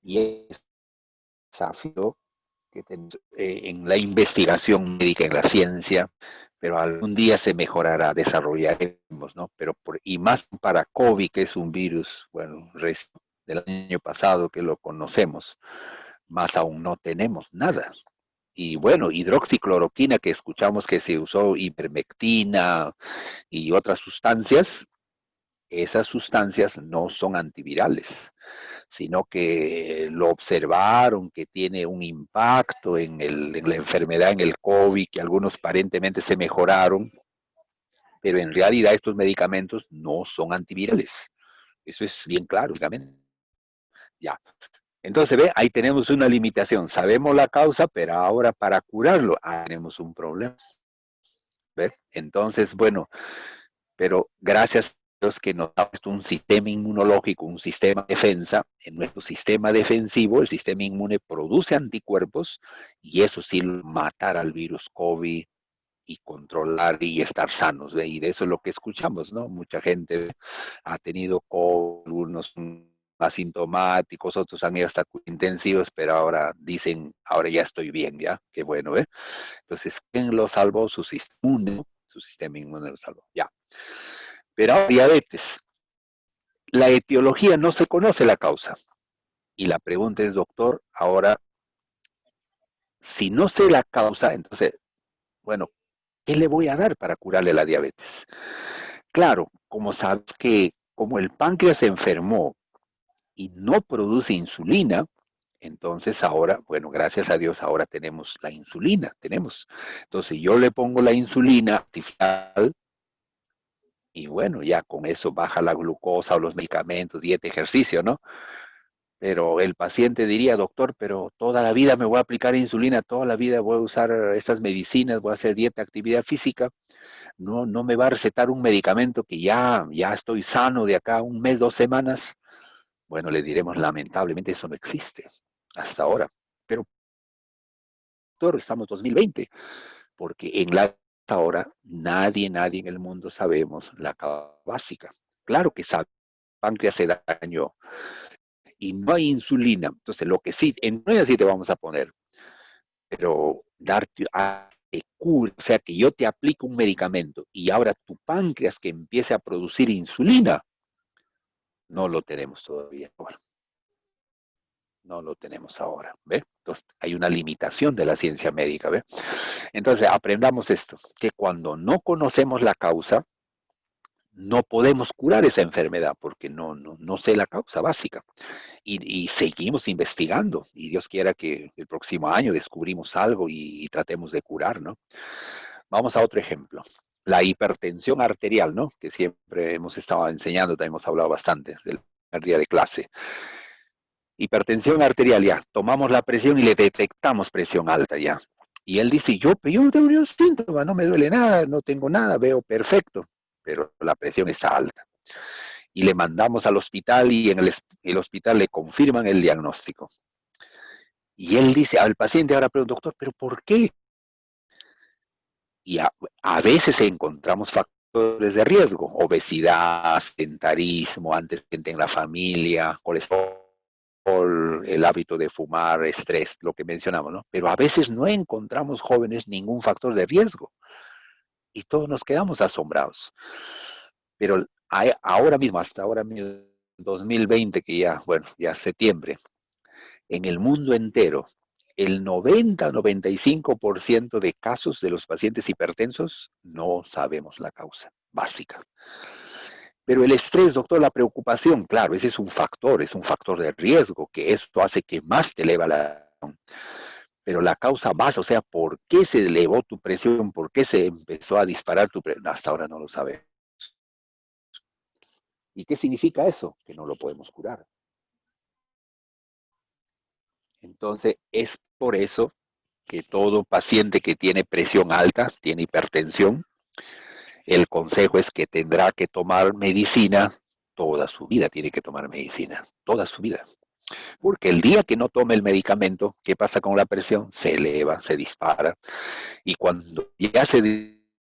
Speaker 2: Y es desafío que tenemos en la investigación médica, en la ciencia, pero algún día se mejorará, desarrollaremos, ¿no? Y más para COVID, que es un virus, bueno, del año pasado que lo conocemos, más aún no tenemos nada. Y bueno, hidroxicloroquina, que escuchamos que se usó, ivermectina y otras sustancias, esas sustancias no son antivirales, sino que lo observaron que tiene un impacto en la enfermedad, en el COVID, que algunos aparentemente se mejoraron, pero en realidad estos medicamentos no son antivirales. Eso es bien claro, obviamente. Ya. Entonces, ve, ahí tenemos una limitación. Sabemos la causa, pero ahora para curarlo tenemos un problema. ¿Ve? Entonces, bueno, pero gracias a Dios que nos ha puesto un sistema inmunológico, un sistema de defensa. En nuestro sistema defensivo, el sistema inmune produce anticuerpos y eso sí, matar al virus COVID y controlar y estar sanos. ¿Ve? Y de eso es lo que escuchamos, ¿no? Mucha gente ha tenido COVID, algunos asintomáticos, otros han ido hasta intensivos, pero ahora dicen, ahora ya estoy bien, ¿ya? Qué bueno, ¿ve? Entonces, ¿quién lo salvó? Su sistema inmune, ¿no? Su sistema inmune lo salvó, ya. Pero ahora diabetes. La etiología no se conoce la causa. Y la pregunta es, doctor, ahora, si no sé la causa, entonces, bueno, ¿qué le voy a dar para curarle la diabetes? Claro, como sabes que como el páncreas se enfermó y no produce insulina, entonces ahora, bueno, gracias a Dios, ahora tenemos la insulina, Entonces yo le pongo la insulina artificial y bueno, ya con eso baja la glucosa o los medicamentos, dieta, ejercicio, ¿no? Pero el paciente diría, doctor, pero toda la vida me voy a aplicar insulina, toda la vida voy a usar estas medicinas, voy a hacer dieta, actividad física, no me va a recetar un medicamento que ya estoy sano de acá un mes, 2 semanas. Bueno, le diremos, lamentablemente eso no existe hasta ahora. Pero, doctor, estamos 2020, porque hasta ahora nadie en el mundo sabemos la causa básica. Claro que sabe, el páncreas se dañó y no hay insulina. Entonces, lo que sí, en insulina sí te vamos a poner, pero darte cura, o sea, que yo te aplico un medicamento y ahora tu páncreas que empiece a producir insulina, no lo tenemos todavía. Bueno, no lo tenemos ahora, ¿ve? Entonces, hay una limitación de la ciencia médica, ¿ve? Entonces, aprendamos esto, que cuando no conocemos la causa, no podemos curar esa enfermedad porque no sé la causa básica. Y seguimos investigando y Dios quiera que el próximo año descubrimos algo y tratemos de curar, ¿no? Vamos a otro ejemplo. La hipertensión arterial, ¿no? Que siempre hemos estado enseñando, también hemos hablado bastante del primer día de clase. Hipertensión arterial, ya. Tomamos la presión y le detectamos presión alta, ya. Y él dice, yo no tengo ningún síntoma, no me duele nada, no tengo nada, veo perfecto, pero la presión está alta. Y le mandamos al hospital y en el hospital le confirman el diagnóstico. Y él dice al paciente, ahora pregunta, doctor, ¿pero por qué? Y a veces encontramos factores de riesgo, obesidad, sedentarismo, antecedente en la familia, colesterol, el hábito de fumar, estrés, lo que mencionamos, ¿no? Pero a veces no encontramos jóvenes ningún factor de riesgo y todos nos quedamos asombrados. Pero ahora mismo, hasta ahora mismo, 2020, que ya, bueno, ya septiembre, en el mundo entero, el 90-95% de casos de los pacientes hipertensos no sabemos la causa básica. Pero el estrés, doctor, la preocupación, claro, ese es un factor de riesgo, que esto hace que más te eleva la presión. Pero la causa base, o sea, ¿por qué se elevó tu presión? ¿Por qué se empezó a disparar tu presión? Hasta ahora no lo sabemos. ¿Y qué significa eso? Que no lo podemos curar. Entonces, es por eso que todo paciente que tiene presión alta, tiene hipertensión, el consejo es que tendrá que tomar medicina toda su vida, tiene que tomar medicina, toda su vida. Porque el día que no tome el medicamento, ¿qué pasa con la presión? Se eleva, se dispara, y cuando ya se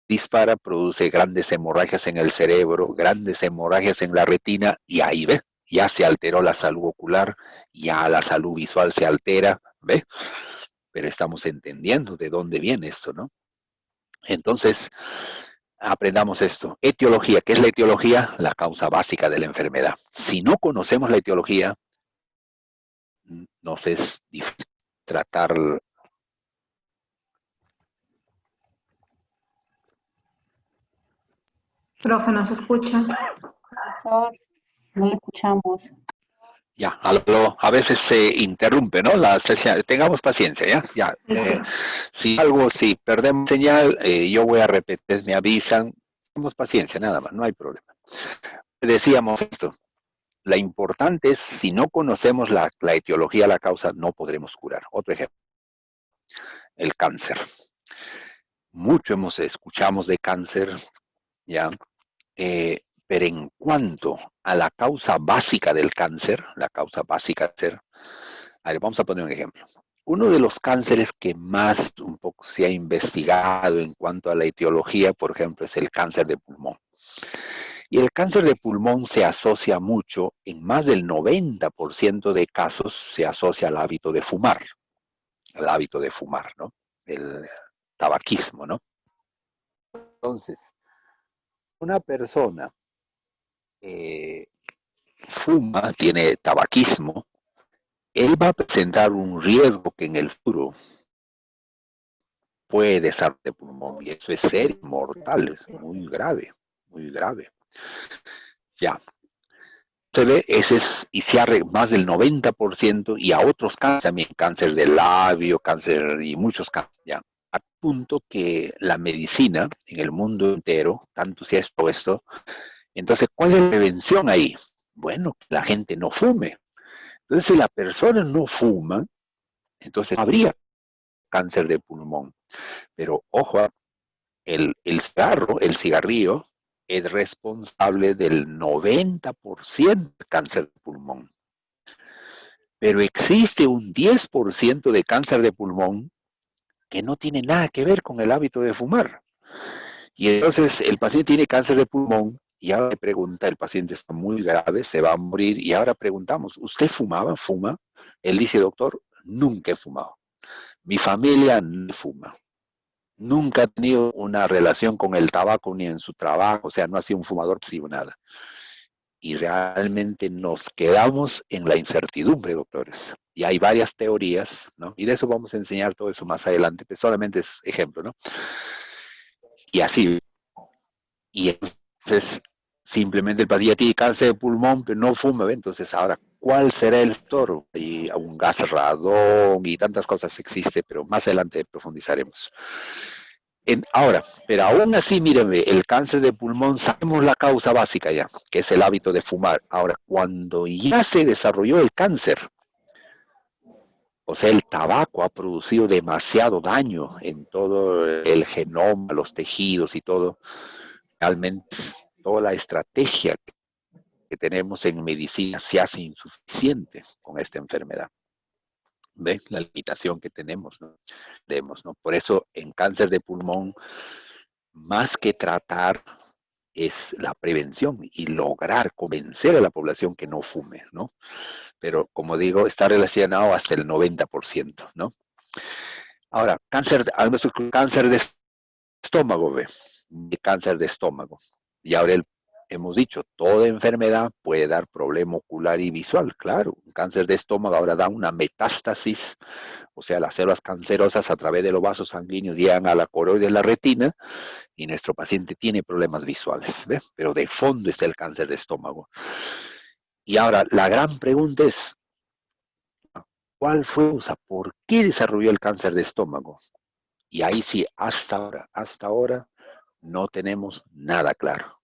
Speaker 2: dispara, produce grandes hemorragias en el cerebro, grandes hemorragias en la retina, y ahí ve, ya se alteró la salud ocular, ya la salud visual se altera, ¿ve? Pero estamos entendiendo de dónde viene esto, ¿no? Entonces, aprendamos esto. Etiología. ¿Qué es la etiología? La causa básica de la enfermedad. Si no conocemos la etiología, nos es difícil tratar.
Speaker 5: Profe, no se escucha.
Speaker 6: Profesor, no le escuchamos.
Speaker 2: Ya, a veces se interrumpe, ¿no? La sesión. Tengamos paciencia, ¿ya? Ya. Si perdemos señal, yo voy a repetir, me avisan. Tengamos paciencia, nada más, no hay problema. Decíamos esto. La importante es, si no conocemos la etiología, la causa, no podremos curar. Otro ejemplo. El cáncer. Mucho escuchamos de cáncer, ¿ya? Pero en cuanto a la causa básica del cáncer, a ver, vamos a poner un ejemplo. Uno de los cánceres que más un poco se ha investigado en cuanto a la etiología, por ejemplo, es el cáncer de pulmón. Y el cáncer de pulmón se asocia mucho, en más del 90% de casos, se asocia al hábito de fumar. ¿No? El tabaquismo, ¿no? Entonces, una persona fuma, tiene tabaquismo, él va a presentar un riesgo que en el futuro puede desarrollar de pulmón, y eso es serio, mortal, es muy grave, muy grave. Ya. Se ve, ese es, y se arregla más del 90%, y a otros cánceres también, cáncer del labio, cáncer y muchos cánceres, ya. A punto que la medicina en el mundo entero, tanto si es todo esto, entonces, ¿cuál es la prevención ahí? Bueno, que la gente no fume. Entonces, si la persona no fuma, entonces no habría cáncer de pulmón. Pero, ojo, el cigarrillo, es responsable del 90% de cáncer de pulmón. Pero existe un 10% de cáncer de pulmón que no tiene nada que ver con el hábito de fumar. Y entonces el paciente tiene cáncer de pulmón y ahora le pregunta, el paciente está muy grave, se va a morir, y ahora preguntamos, ¿usted fumaba? ¿Fuma? Él dice, doctor, nunca he fumado. Mi familia no fuma. Nunca ha tenido una relación con el tabaco ni en su trabajo, o sea, no ha sido un fumador pasivo, nada. Y realmente nos quedamos en la incertidumbre, doctores. Y hay varias teorías, ¿no? Y de eso vamos a enseñar todo eso más adelante, pero solamente es ejemplo, ¿no? Y así. Y entonces, simplemente el paciente tiene cáncer de pulmón, pero no fuma, ¿ve? Entonces, ahora, ¿cuál será el factor? Hay un gas radón y tantas cosas existe, pero más adelante profundizaremos. Ahora, pero aún así, mírenme, el cáncer de pulmón, sabemos la causa básica ya, que es el hábito de fumar. Ahora, cuando ya se desarrolló el cáncer, o sea, el tabaco ha producido demasiado daño en todo el genoma, los tejidos y todo, realmente toda la estrategia que tenemos en medicina se hace insuficiente con esta enfermedad. ¿Ve? La limitación que tenemos, ¿no? ¿no? Por eso en cáncer de pulmón, más que tratar, es la prevención y lograr convencer a la población que no fume, ¿no? Pero como digo, está relacionado hasta el 90%, ¿no? Ahora, cáncer de estómago, ¿ve? De cáncer de estómago. Y ahora hemos dicho, toda enfermedad puede dar problema ocular y visual, claro. Un cáncer de estómago ahora da una metástasis, o sea, las células cancerosas a través de los vasos sanguíneos llegan a la coroide de la retina y nuestro paciente tiene problemas visuales, ¿ve? Pero de fondo está el cáncer de estómago. Y ahora, la gran pregunta es, ¿cuál fue? O sea, ¿por qué desarrolló el cáncer de estómago? Y ahí sí, hasta ahora, no tenemos nada claro.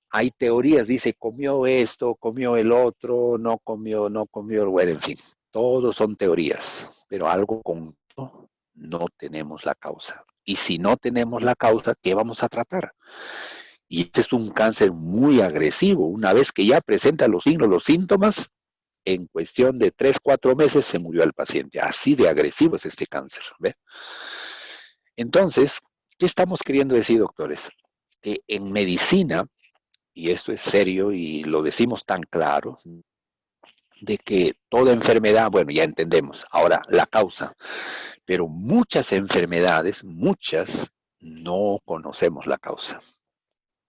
Speaker 2: Hay teorías, dice, comió esto, comió el otro, no comió, bueno, en fin, todos son teorías, pero algo concreto no tenemos la causa. Y si no tenemos la causa, ¿qué vamos a tratar? Y este es un cáncer muy agresivo. Una vez que ya presenta los signos, los síntomas, en cuestión de 3, 4 meses se murió el paciente. Así de agresivo es este cáncer, ¿ve? Entonces, ¿qué estamos queriendo decir, doctores? Que en medicina, y esto es serio y lo decimos tan claro, de que toda enfermedad, bueno, ya entendemos, ahora la causa, pero muchas enfermedades, muchas, no conocemos la causa.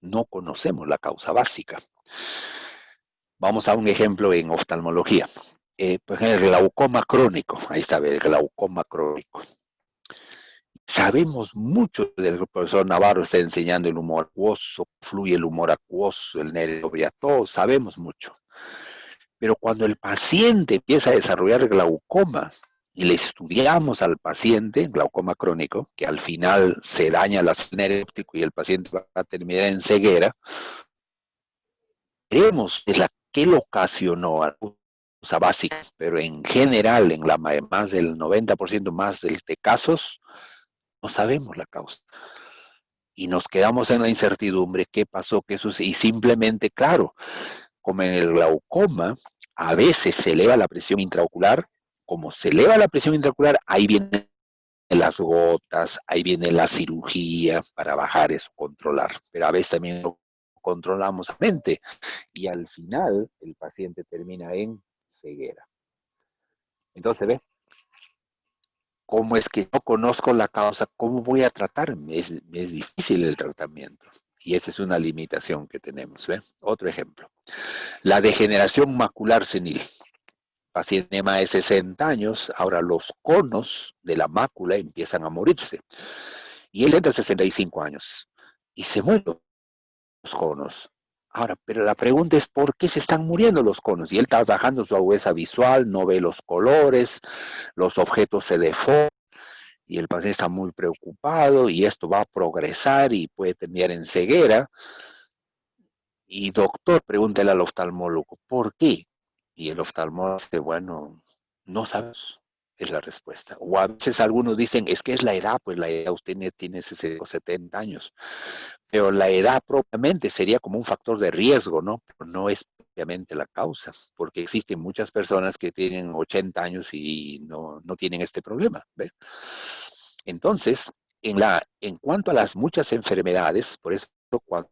Speaker 2: No conocemos la causa básica. Vamos a un ejemplo en oftalmología. Por ejemplo, el glaucoma crónico. Ahí está, el glaucoma crónico. Sabemos mucho, el profesor Navarro está enseñando el humor acuoso, fluye el humor acuoso, el nervio todo, sabemos mucho. Pero cuando el paciente empieza a desarrollar glaucoma y le estudiamos al paciente, glaucoma crónico, que al final se daña el nervio óptico y el paciente va a terminar en ceguera, veremos qué lo ocasionó a la causa básica, pero en general, en la más del 90% más de casos, no sabemos la causa. Y nos quedamos en la incertidumbre, qué pasó, qué sucedió, y simplemente, claro, como en el glaucoma, a veces se eleva la presión intraocular, como se eleva la presión intraocular, ahí vienen las gotas, ahí viene la cirugía para bajar eso, controlar, pero a veces también lo controlamos a mente, y al final el paciente termina en ceguera. Entonces, ¿ves? ¿Cómo es que no conozco la causa? ¿Cómo voy a tratarme? Es difícil el tratamiento. Y esa es una limitación que tenemos. ¿Ve? Otro ejemplo. La degeneración macular senil. Paciente de más de 60 años, ahora los conos de la mácula empiezan a morirse. Y él entra a 65 años. Y se mueren los conos. Ahora, pero la pregunta es, ¿por qué se están muriendo los conos? Y él está bajando su agudeza visual, no ve los colores, los objetos se deforman, y el paciente está muy preocupado, y esto va a progresar y puede terminar en ceguera. Y doctor, pregúntale al oftalmólogo, ¿por qué? Y el oftalmólogo dice, bueno, no sabemos, es la respuesta. O a veces algunos dicen, es que es la edad, pues la edad, usted tiene 70 años. Pero la edad propiamente sería como un factor de riesgo, ¿no? Pero no es propiamente la causa, porque existen muchas personas que tienen 80 años y no tienen este problema, ¿ve? Entonces, en cuanto a las muchas enfermedades, por eso cuando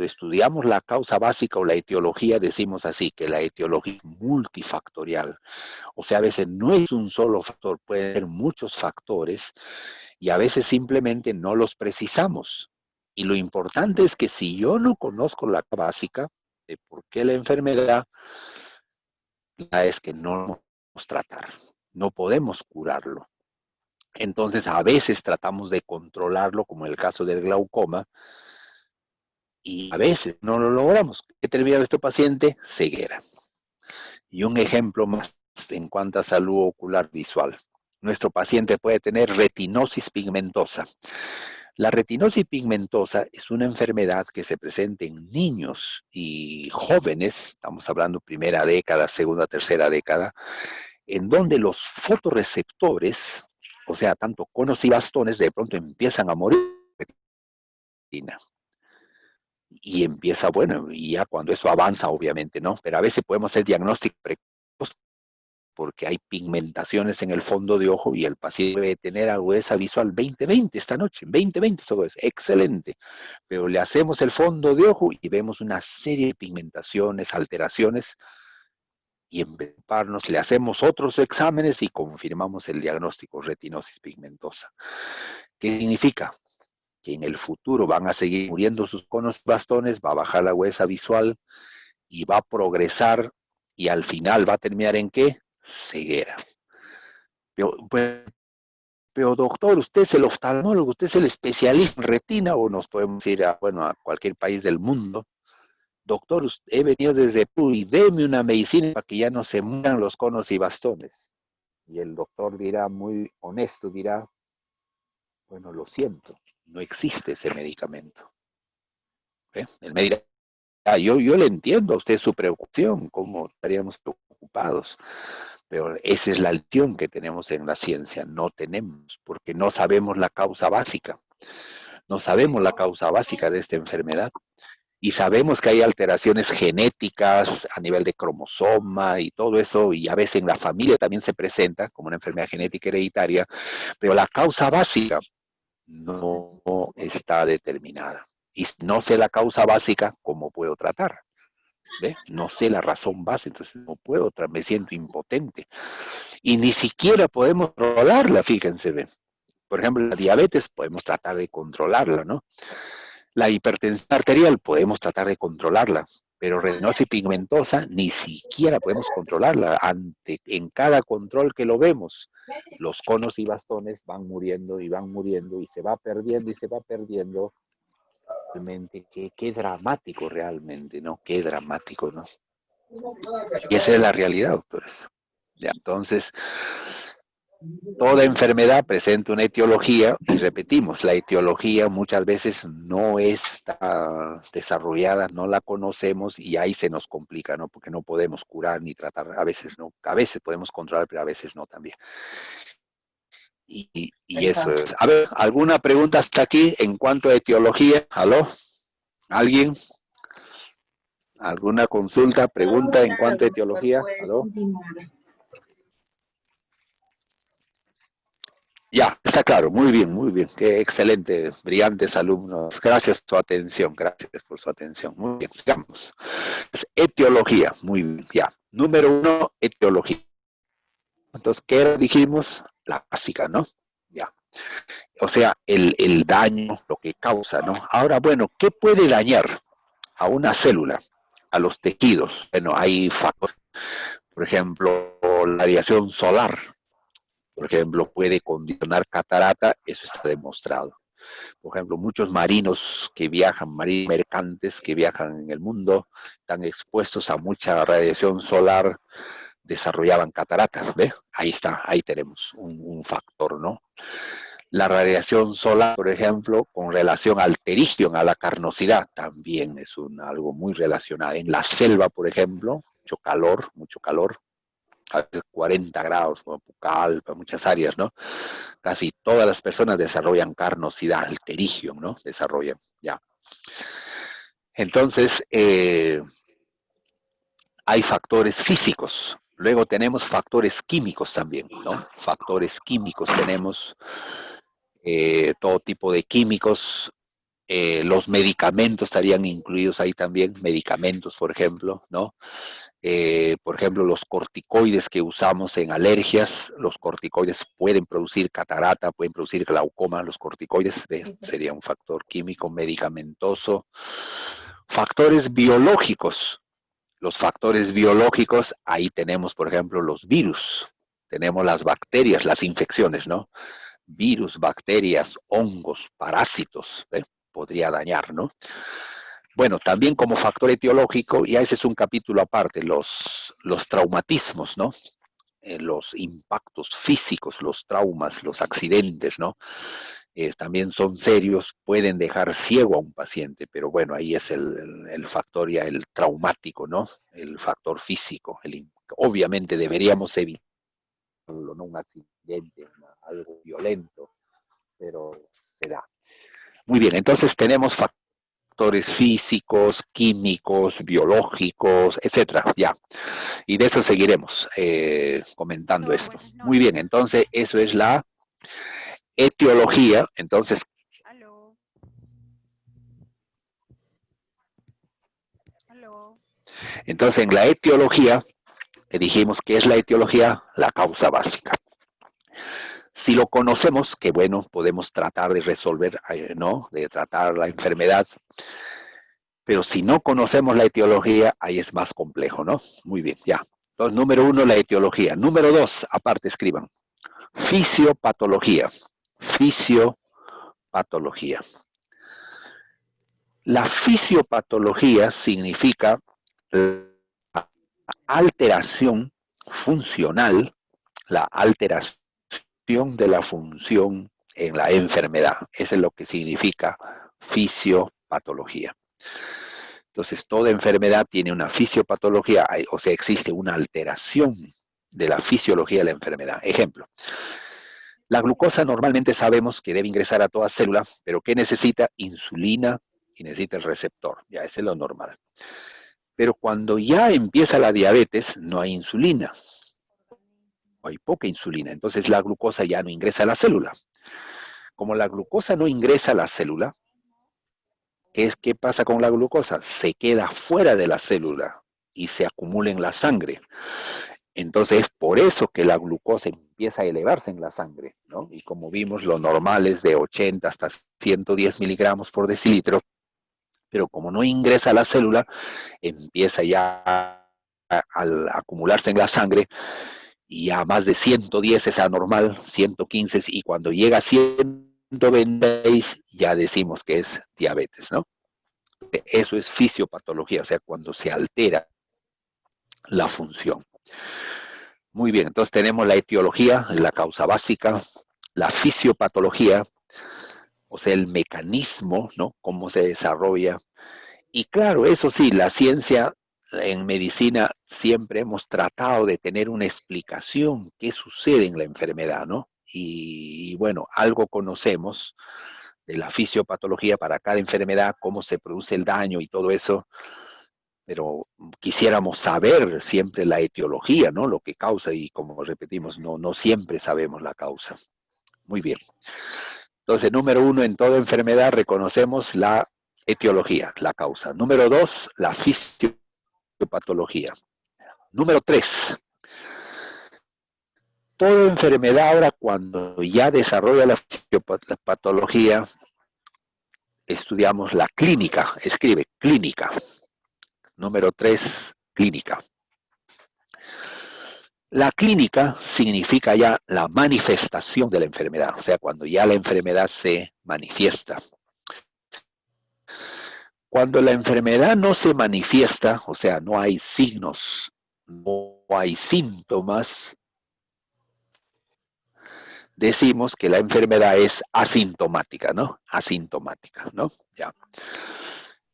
Speaker 2: estudiamos la causa básica o la etiología, decimos así, que la etiología es multifactorial. O sea, a veces no es un solo factor, pueden ser muchos factores y a veces simplemente no los precisamos. Y lo importante es que si yo no conozco la básica de por qué la enfermedad, es que no lo podemos tratar, no podemos curarlo. Entonces, a veces tratamos de controlarlo, como en el caso del glaucoma, y a veces no lo logramos. ¿Qué termina nuestro paciente? Ceguera. Y un ejemplo más en cuanto a salud ocular visual. Nuestro paciente puede tener retinosis pigmentosa. La retinosis pigmentosa es una enfermedad que se presenta en niños y jóvenes, estamos hablando primera década, segunda, tercera década, en donde los fotorreceptores, o sea, tanto conos y bastones, de pronto empiezan a morir. Y empieza, bueno, y ya cuando eso avanza, obviamente, ¿no? Pero a veces podemos hacer diagnóstico precoz porque hay pigmentaciones en el fondo de ojo y el paciente puede tener agudeza visual 20/20 esta noche, 20/20, todo es excelente. Pero le hacemos el fondo de ojo y vemos una serie de pigmentaciones, alteraciones, y en vez de preocuparnos, le hacemos otros exámenes y confirmamos el diagnóstico, retinosis pigmentosa. ¿Qué significa? Que en el futuro van a seguir muriendo sus conos y bastones, va a bajar la agudeza visual y va a progresar y al final va a terminar ¿en qué? Ceguera. Pero doctor, usted es el oftalmólogo, usted es el especialista en retina, o nos podemos ir a, bueno, a cualquier país del mundo. Doctor, he venido desde Perú y deme una medicina para que ya no se mueran los conos y bastones. Y el doctor dirá, muy honesto, dirá, bueno, lo siento, no existe ese medicamento. El médico dirá, yo le entiendo a usted su preocupación, cómo estaríamos preocupados. Pero esa es la lección que tenemos en la ciencia, no tenemos, porque no sabemos la causa básica. No sabemos la causa básica de esta enfermedad. Y sabemos que hay alteraciones genéticas a nivel de cromosoma y todo eso, y a veces en la familia también se presenta como una enfermedad genética hereditaria, pero la causa básica no está determinada. Y no sé la causa básica, ¿cómo puedo tratar? ¿Ve? No sé la razón base, entonces no puedo, me siento impotente. Y ni siquiera podemos controlarla, fíjense, ¿ve? Por ejemplo, la diabetes podemos tratar de controlarla, ¿no? La hipertensión arterial podemos tratar de controlarla, pero retinosis pigmentosa ni siquiera podemos controlarla. En cada control que lo vemos, los conos y bastones van muriendo y se va perdiendo y se va perdiendo. Realmente, qué dramático realmente, ¿no? Qué dramático, ¿no? Y esa es la realidad, doctores. Ya, entonces, toda enfermedad presenta una etiología y repetimos, la etiología muchas veces no está desarrollada, no la conocemos y ahí se nos complica, ¿no? Porque no podemos curar ni tratar, a veces no, a veces podemos controlar, pero a veces no también. Y eso es. A ver, ¿alguna pregunta hasta aquí en cuanto a etiología? ¿Aló? ¿Alguien? ¿Alguna consulta, pregunta en cuanto a etiología? ¿Aló? Ya, está claro, muy bien, qué excelente, brillantes alumnos. Gracias por su atención, gracias por su atención. Muy bien, sigamos. Etiología, muy bien, ya. Número 1, etiología. Entonces, ¿qué era? Dijimos? La básica, ¿no? Ya. O sea, el daño, lo que causa, ¿no? Ahora, bueno, ¿qué puede dañar a una célula, a los tejidos? Bueno, hay factores, por ejemplo, la radiación solar, por ejemplo, puede condicionar catarata, eso está demostrado. Por ejemplo, muchos marinos que viajan, marinos mercantes que viajan en el mundo, están expuestos a mucha radiación solar, desarrollaban catarata, ¿ve? Ahí está, ahí tenemos un factor, ¿no? La radiación solar, por ejemplo, con relación al terigion, a la carnosidad, también es algo muy relacionado. En la selva, por ejemplo, mucho calor, a 40 grados, como Pucallpa, muchas áreas, ¿no? Casi todas las personas desarrollan carnosidad, el terigion, ¿no? Desarrollan, ya. Entonces, hay factores físicos. Luego tenemos factores químicos también, ¿no? Factores químicos tenemos, todo tipo de químicos. Los medicamentos estarían incluidos ahí también, medicamentos, por ejemplo, ¿no? Por ejemplo, los corticoides que usamos en alergias, los corticoides pueden producir catarata, pueden producir glaucoma, los corticoides, sería un factor químico medicamentoso. Factores biológicos. Los factores biológicos, ahí tenemos, por ejemplo, los virus, tenemos las bacterias, las infecciones, ¿no? Virus, bacterias, hongos, parásitos, podría dañar, ¿no? Bueno, también como factor etiológico, y ese es un capítulo aparte, los traumatismos, ¿no? Los impactos físicos, los traumas, los accidentes, ¿no? También son serios, pueden dejar ciego a un paciente, pero bueno, ahí es el factor ya, el traumático, ¿no? El factor físico. Obviamente deberíamos evitarlo, no un accidente, algo violento, pero se da. Muy bien, entonces tenemos factores físicos, químicos, biológicos, etcétera, ya. Y de eso seguiremos comentando esto. Muy bien, entonces eso es la etiología. Entonces, entonces en la etiología, dijimos que es la etiología, la causa básica. Si lo conocemos, que bueno, podemos tratar de resolver, ¿no? De tratar la enfermedad. Pero si no conocemos la etiología, ahí es más complejo, ¿no? Muy bien, ya. Entonces, número 1, la etiología. Número 2, aparte escriban. Fisiopatología. Fisiopatología. La fisiopatología significa la alteración funcional, la alteración de la función en la enfermedad. Eso es lo que significa fisiopatología. Entonces, toda enfermedad tiene una fisiopatología, o sea, existe una alteración de la fisiología de la enfermedad. Ejemplo, la glucosa normalmente sabemos que debe ingresar a toda célula, pero ¿qué necesita? Insulina y necesita el receptor. Ya, ese es lo normal. Pero cuando ya empieza la diabetes, no hay insulina. Hay poca insulina, entonces la glucosa ya no ingresa a la célula. Como la glucosa no ingresa a la célula, ¿qué pasa con la glucosa? Se queda fuera de la célula y se acumula en la sangre. Entonces es por eso que la glucosa empieza a elevarse en la sangre, ¿no? Y como vimos, lo normal es de 80 hasta 110 miligramos por decilitro, pero como no ingresa a la célula, empieza ya a acumularse en la sangre, y a más de 110 es anormal, 115, y cuando llega a 126 ya decimos que es diabetes, ¿no? Eso es fisiopatología, o sea, cuando se altera la función. Muy bien, entonces tenemos la etiología, la causa básica, la fisiopatología, o sea, el mecanismo, ¿no? Cómo se desarrolla. Y claro, eso sí, la ciencia en medicina siempre hemos tratado de tener una explicación qué sucede en la enfermedad, ¿no? Y bueno, algo conocemos de la fisiopatología para cada enfermedad, cómo se produce el daño y todo eso, pero quisiéramos saber siempre la etiología, ¿no? Lo que causa, y como repetimos, no siempre sabemos la causa. Muy bien. Entonces, número 1, en toda enfermedad reconocemos la etiología, la causa. Número 2, la fisiopatología. Número 3, toda enfermedad ahora cuando ya desarrolla la fisiopatología, estudiamos la clínica, escribe clínica. Número 3, clínica. La clínica significa ya la manifestación de la enfermedad, o sea, cuando ya la enfermedad se manifiesta. Cuando la enfermedad no se manifiesta, o sea, no hay signos, no hay síntomas, decimos que la enfermedad es asintomática, ¿no? Asintomática, ¿no? Ya.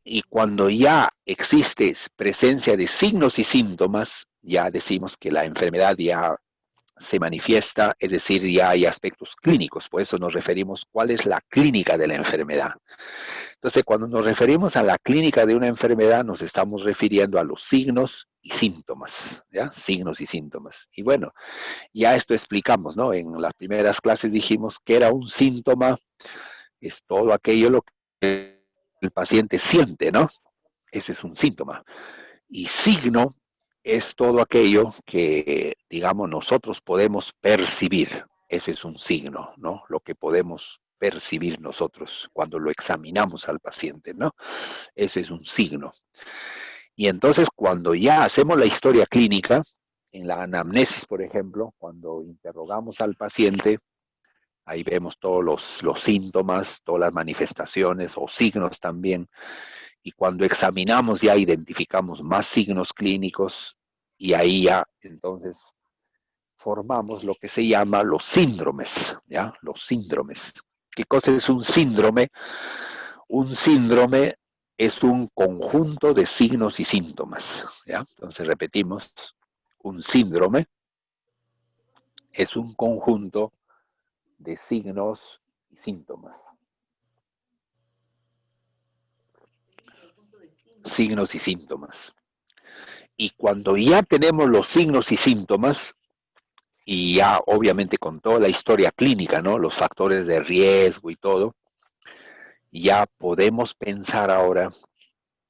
Speaker 2: Y cuando ya existe presencia de signos y síntomas, ya decimos que la enfermedad ya se manifiesta, es decir, ya hay aspectos clínicos. Por eso nos referimos cuál es la clínica de la enfermedad. Entonces, cuando nos referimos a la clínica de una enfermedad, nos estamos refiriendo a los signos y síntomas, ¿ya? Signos y síntomas. Y bueno, ya esto explicamos, ¿no? En las primeras clases dijimos que era un síntoma, es todo aquello lo que el paciente siente, ¿no? Eso es un síntoma. Y signo es todo aquello que, digamos, nosotros podemos percibir. Eso es un signo, ¿no? Lo que podemos percibir nosotros cuando lo examinamos al paciente, ¿no? Eso es un signo. Y entonces cuando ya hacemos la historia clínica, en la anamnesis, por ejemplo, cuando interrogamos al paciente, ahí vemos todos los síntomas, todas las manifestaciones o signos también. Y cuando examinamos ya identificamos más signos clínicos y ahí ya entonces formamos lo que se llama los síndromes, ¿ya? Los síndromes. ¿Qué cosa es un síndrome? Un síndrome es un conjunto de signos y síntomas, ¿ya? Entonces repetimos, un síndrome es un conjunto de signos y síntomas. Signos y síntomas. Y cuando ya tenemos los signos y síntomas, y ya obviamente con toda la historia clínica, ¿no? Los factores de riesgo y todo, ya podemos pensar ahora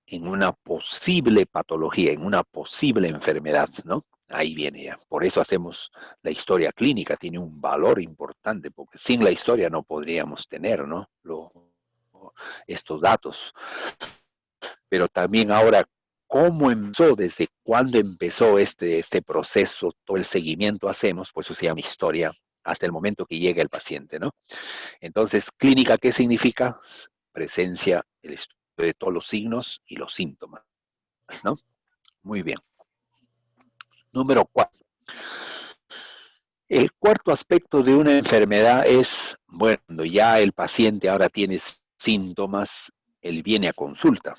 Speaker 2: en una posible patología, en una posible enfermedad, ¿no? Ahí viene ya. Por eso hacemos la historia clínica, tiene un valor importante, porque sin la historia no podríamos tener, ¿no? Estos datos. Pero también ahora, ¿cómo empezó? ¿Desde cuándo empezó este proceso? Todo el seguimiento hacemos, pues eso se llama historia, hasta el momento que llega el paciente, ¿no? Entonces, clínica, ¿qué significa? Presencia, el estudio de todos los signos y los síntomas, ¿no? Muy bien. Número 4. El cuarto aspecto de una enfermedad es, bueno, cuando ya el paciente ahora tiene síntomas, él viene a consulta.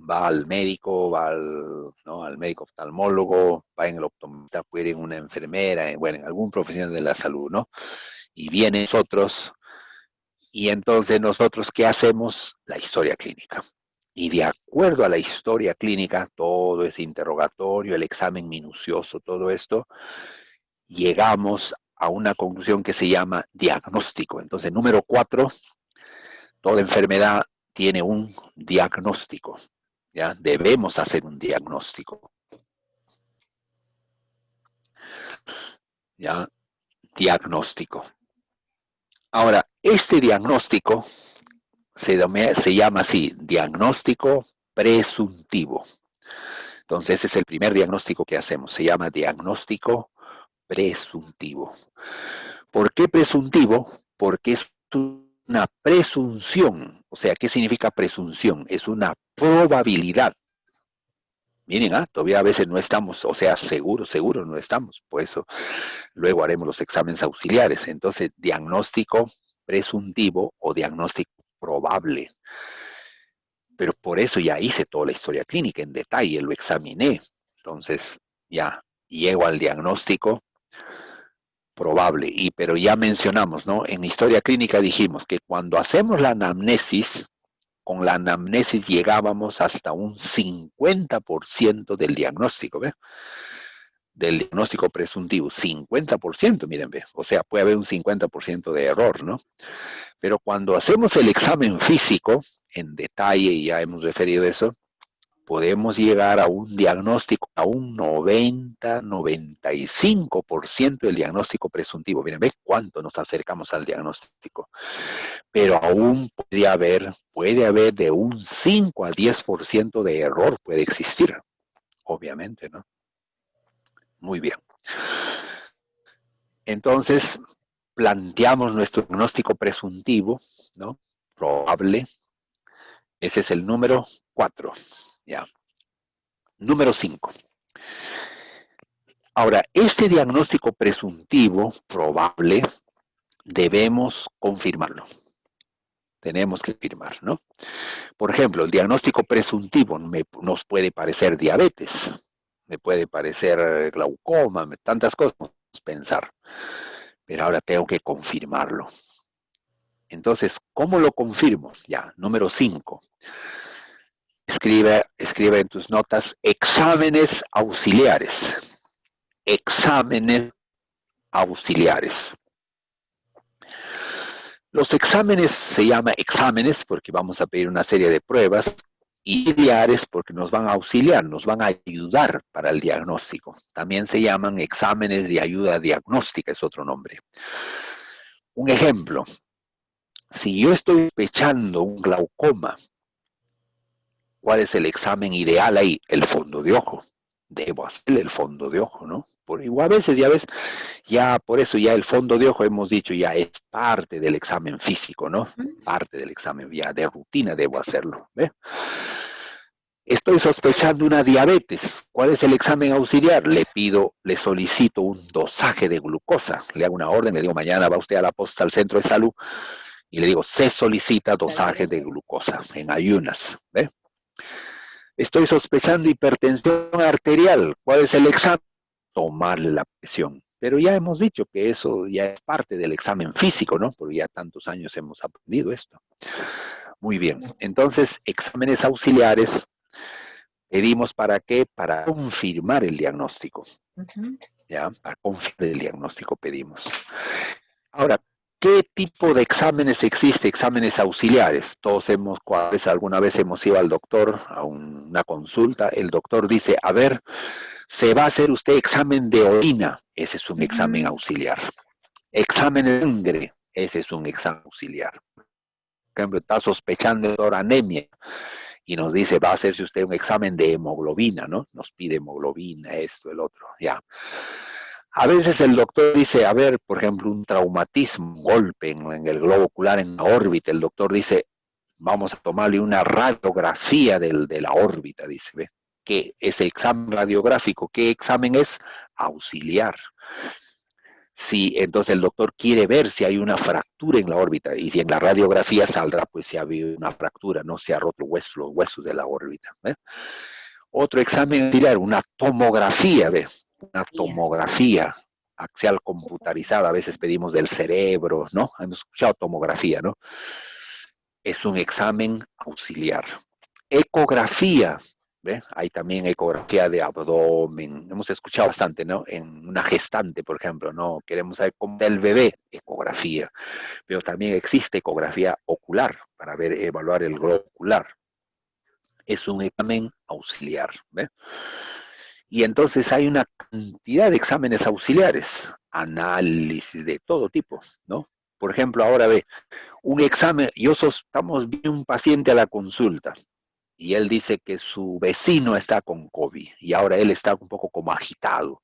Speaker 2: Va al médico, va al médico oftalmólogo, va en el optometrista, puede ir en una enfermera, bueno, en algún profesional de la salud, ¿no? Y vienen nosotros, y entonces nosotros, ¿qué hacemos? La historia clínica. Y de acuerdo a la historia clínica, todo ese interrogatorio, el examen minucioso, todo esto, llegamos a una conclusión que se llama diagnóstico. Entonces, número 4, toda enfermedad tiene un diagnóstico. ¿Ya? Debemos hacer un diagnóstico. ¿Ya? Diagnóstico. Ahora, este diagnóstico se llama así, diagnóstico presuntivo. Entonces, ese es el primer diagnóstico que hacemos. Se llama diagnóstico presuntivo. ¿Por qué presuntivo? Porque es una presunción. O sea, ¿qué significa presunción? Es una probabilidad. Miren, todavía a veces no estamos, o sea, seguro no estamos. Por eso luego haremos los exámenes auxiliares. Entonces, diagnóstico presuntivo o diagnóstico probable. Pero por eso ya hice toda la historia clínica en detalle, lo examiné. Entonces, ya llego al diagnóstico probable. Pero ya mencionamos, ¿no? En historia clínica dijimos que cuando hacemos la anamnesis, con la anamnesis llegábamos hasta un 50% del diagnóstico, ¿ve? Del diagnóstico presuntivo, 50%, miren, ¿ve? O sea, puede haber un 50% de error, ¿no? Pero cuando hacemos el examen físico, en detalle, y ya hemos referido eso, podemos llegar a un diagnóstico, a un 95% del diagnóstico presuntivo. Miren, ¿ve cuánto nos acercamos al diagnóstico? Pero aún puede haber de un 5 a 10% de error, puede existir, obviamente, ¿no? Muy bien. Entonces, planteamos nuestro diagnóstico presuntivo, ¿no? Probable. Ese es el número 4. ¿Ya? Número 5. Ahora, este diagnóstico presuntivo, probable, debemos confirmarlo. Tenemos que firmar, ¿no? Por ejemplo, el diagnóstico presuntivo nos puede parecer diabetes, me puede parecer glaucoma, tantas cosas pensar. Pero ahora tengo que confirmarlo. Entonces, ¿cómo lo confirmo? Ya, número 5. Escribe en tus notas exámenes auxiliares. Exámenes auxiliares. Los exámenes se llaman exámenes porque vamos a pedir una serie de pruebas y auxiliares porque nos van a auxiliar, nos van a ayudar para el diagnóstico. También se llaman exámenes de ayuda diagnóstica, es otro nombre. Un ejemplo, si yo estoy sospechando un glaucoma, ¿cuál es el examen ideal ahí? El fondo de ojo. Debo hacer el fondo de ojo, ¿no? Igual a veces, ya ves, ya por eso ya el fondo de ojo hemos dicho ya es parte del examen físico, ¿no? Parte del examen, ya de rutina debo hacerlo, ¿ve? Estoy sospechando una diabetes. ¿Cuál es el examen auxiliar? Le solicito un dosaje de glucosa. Le hago una orden, le digo, mañana va usted a la posta al centro de salud y le digo, se solicita dosaje de glucosa en ayunas, ¿ve? Estoy sospechando hipertensión arterial. ¿Cuál es el examen? Tomarle la presión. Pero ya hemos dicho que eso ya es parte del examen físico, ¿no? Porque ya tantos años hemos aprendido esto. Muy bien. Entonces, exámenes auxiliares Pedimos ¿para qué? Para confirmar el diagnóstico.
Speaker 4: Ujú.
Speaker 2: ¿Ya? Para confirmar el diagnóstico pedimos. Ahora, ¿qué tipo de exámenes existe? Exámenes auxiliares. Todos alguna vez hemos ido al doctor a una consulta. El doctor dice, a ver, se va a hacer usted examen de orina. Ese es un examen auxiliar. Examen de sangre. Ese es un examen auxiliar. Por ejemplo, está sospechando de anemia y nos dice, va a hacerse usted un examen de hemoglobina, ¿no? Nos pide hemoglobina, esto, el otro, ya. A veces el doctor dice, a ver, por ejemplo, un traumatismo, un golpe en el globo ocular, en la órbita, el doctor dice, vamos a tomarle una radiografía de la órbita, dice, ¿ve? ¿Qué es el examen radiográfico? ¿Qué examen es? Auxiliar. Si entonces el doctor quiere ver si hay una fractura en la órbita, y si en la radiografía saldrá, pues si ha habido una fractura, no se ha roto los huesos de la órbita. ¿Ve? Otro examen auxiliar, una tomografía, ¿ve? Una tomografía axial computarizada, a veces pedimos del cerebro, ¿no? Hemos escuchado tomografía, ¿no? Es un examen auxiliar. Ecografía, ¿ve? Hay también ecografía de abdomen, hemos escuchado bastante, ¿no? En una gestante, por ejemplo, ¿no? Queremos saber cómo está el bebé, ecografía. Pero también existe ecografía ocular, para evaluar el globo ocular. Es un examen auxiliar, ¿ve? Y entonces hay una cantidad de exámenes auxiliares, análisis de todo tipo, ¿no? Por ejemplo, ahora ve, un examen, estamos viendo un paciente a la consulta y él dice que su vecino está con COVID y ahora él está un poco como agitado.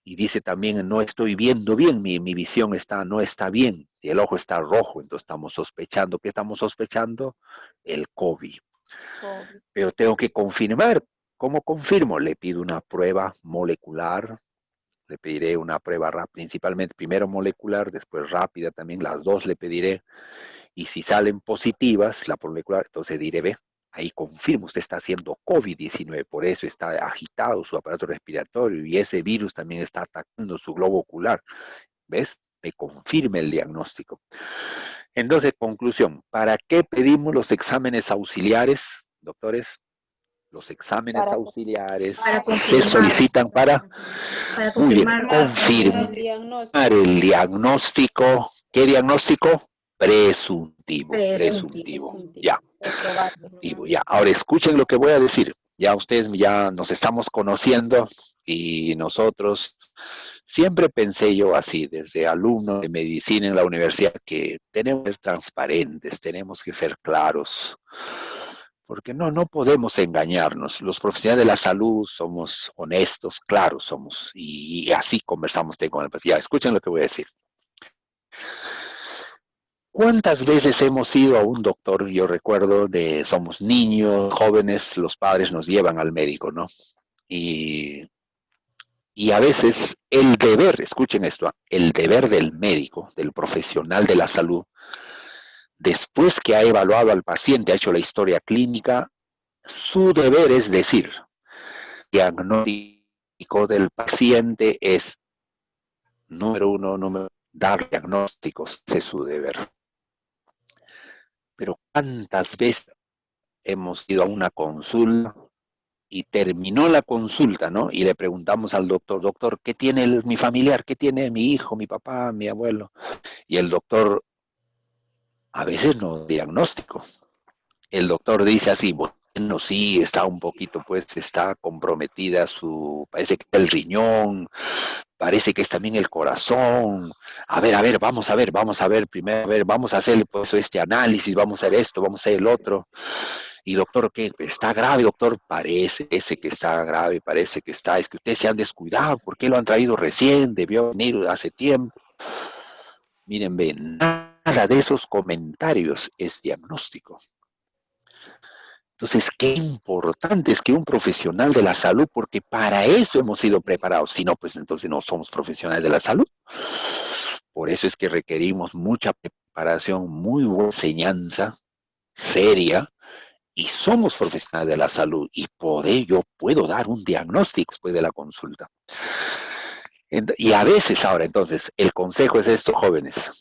Speaker 2: Y dice también, no estoy viendo bien, mi visión no está bien, y el ojo está rojo, entonces estamos sospechando, ¿qué estamos sospechando? El COVID. Pero tengo que confirmar. ¿Cómo confirmo? Le pido una prueba molecular, le pediré una prueba principalmente, primero molecular, después rápida también, las dos le pediré, y si salen positivas, la molecular, entonces diré, ve, ahí confirmo, usted está haciendo COVID-19, por eso está agitado su aparato respiratorio, y ese virus también está atacando su globo ocular, ¿ves? Me confirma el diagnóstico. Entonces, conclusión, ¿para qué pedimos los exámenes auxiliares, doctores? Los exámenes auxiliares se solicitan para
Speaker 4: confirmar.
Speaker 2: confirmar el diagnóstico. ¿Qué diagnóstico? Presuntivo. Ya. Ya. Ahora escuchen lo que voy a decir. Ya ustedes ya nos estamos conociendo y nosotros siempre pensé yo así, desde alumno de medicina en la universidad, que tenemos que ser transparentes, tenemos que ser claros. Porque no podemos engañarnos. Los profesionales de la salud somos honestos, claros somos, y así conversamos con el paciente. Ya, escuchen lo que voy a decir. ¿Cuántas veces hemos ido a un doctor? Yo recuerdo somos niños, jóvenes, los padres nos llevan al médico, ¿no? Y a veces el deber, escuchen esto, el deber del médico, del profesional de la salud, después que ha evaluado al paciente, ha hecho la historia clínica, su deber es decir, diagnóstico del paciente es, número uno, dar diagnósticos, ese es su deber. Pero ¿cuántas veces hemos ido a una consulta y terminó la consulta, ¿no? Y le preguntamos al doctor, ¿qué tiene mi familiar? ¿Qué tiene mi hijo, mi papá, mi abuelo? Y el doctor a veces no diagnóstico. El doctor dice así, bueno, sí, está un poquito, pues, está comprometida parece que el riñón, parece que es también el corazón. A ver, vamos a ver primero, vamos a hacer pues este análisis, vamos a hacer esto, vamos a hacer el otro. Y doctor, ¿qué? ¿Está grave, doctor? Parece que está grave, es que ustedes se han descuidado, ¿por qué lo han traído recién? Debió venir hace tiempo. Miren, ven, nada de esos comentarios es diagnóstico. Entonces, qué importante es que un profesional de la salud, porque para eso hemos sido preparados, si no, pues entonces no somos profesionales de la salud. Por eso es que requerimos mucha preparación, muy buena enseñanza, seria, y somos profesionales de la salud, y yo puedo dar un diagnóstico después de la consulta. Y a veces ahora, entonces, el consejo es esto, jóvenes.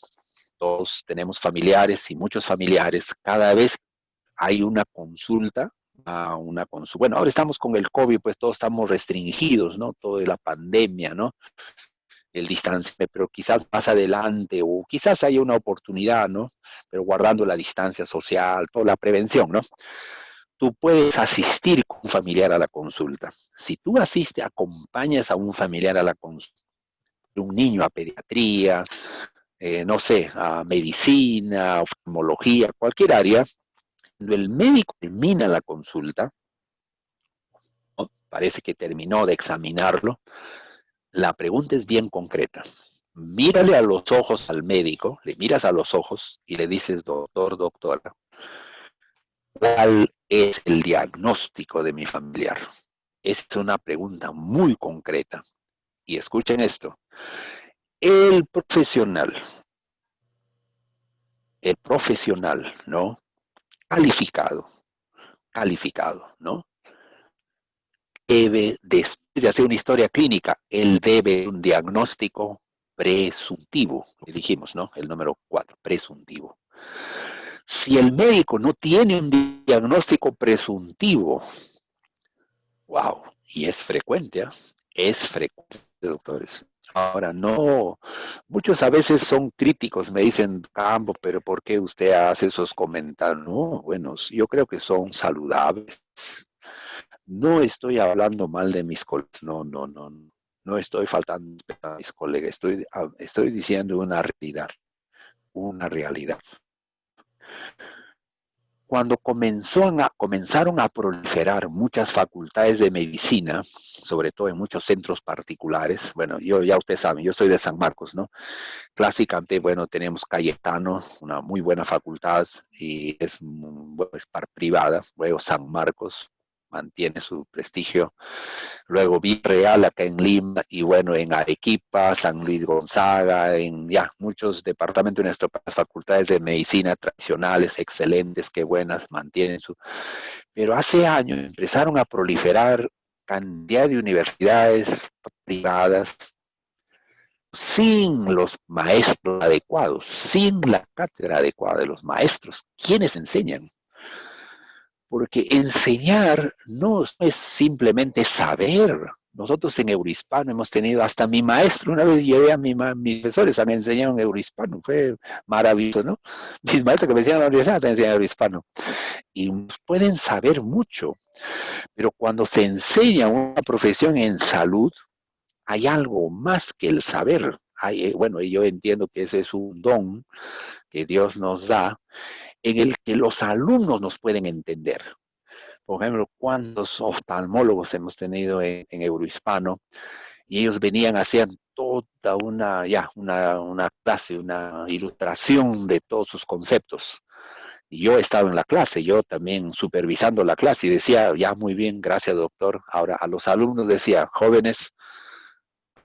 Speaker 2: Todos tenemos familiares y muchos familiares, cada vez hay una consulta, a una consulta. Bueno, ahora estamos con el COVID, pues todos estamos restringidos, ¿no? Todo de la pandemia, ¿no? El distanciamiento, pero quizás más adelante o quizás haya una oportunidad, ¿no? Pero guardando la distancia social, toda la prevención, ¿no? Tú puedes asistir con un familiar a la consulta. Si tú asistes, acompañas a un familiar a la consulta, un niño a pediatría, no sé, a medicina, oftalmología, cualquier área, cuando el médico termina la consulta, ¿no? Parece que terminó de examinarlo, la pregunta es bien concreta. Mírale a los ojos al médico, le miras a los ojos y le dices, doctor, doctora, ¿cuál es el diagnóstico de mi familiar? Esa es una pregunta muy concreta. Y escuchen esto. El profesional, ¿no? Calificado, ¿no? Debe, después de hacer una historia clínica, él debe un diagnóstico presuntivo, le dijimos, ¿no? El número 4, presuntivo. Si el médico no tiene un diagnóstico presuntivo, wow, y es frecuente, ¿eh? Es frecuente, doctores. Ahora, no, muchos a veces son críticos, me dicen, Campo, pero ¿por qué usted hace esos comentarios? No, bueno, yo creo que son saludables. No estoy hablando mal de mis colegas, no estoy faltando a mis colegas, estoy diciendo una realidad. Cuando comenzaron a proliferar muchas facultades de medicina, sobre todo en muchos centros particulares, bueno, ya ustedes saben, yo soy de San Marcos, ¿no? Clásicamente, bueno, tenemos Cayetano, una muy buena facultad y es privada, luego San Marcos mantiene su prestigio, luego Villarreal acá en Lima y bueno, en Arequipa, San Luis Gonzaga, en ya muchos departamentos de nuestras facultades de medicina tradicionales, excelentes, que buenas, mantienen su... Pero hace años empezaron a proliferar cantidad de universidades privadas sin los maestros adecuados, sin la cátedra adecuada de los maestros. ¿Quiénes enseñan? Porque enseñar no es simplemente saber. Nosotros en Eurohispano hemos tenido, hasta mi maestro, una vez llevé a mis profesores a me enseñaron Eurohispano, fue maravilloso, ¿no? Mis maestros que me enseñaron en la universidad también enseñan Eurohispano. Y pueden saber mucho, pero cuando se enseña una profesión en salud, hay algo más que el saber. Bueno, y yo entiendo que ese es un don que Dios nos da, en el que los alumnos nos pueden entender. Por ejemplo, ¿cuántos oftalmólogos hemos tenido en Eurohispano? Y ellos venían, hacían toda una clase, una ilustración de todos sus conceptos. Y yo he estado en la clase, yo también supervisando la clase y decía, ya muy bien, gracias doctor. Ahora a los alumnos decía, jóvenes,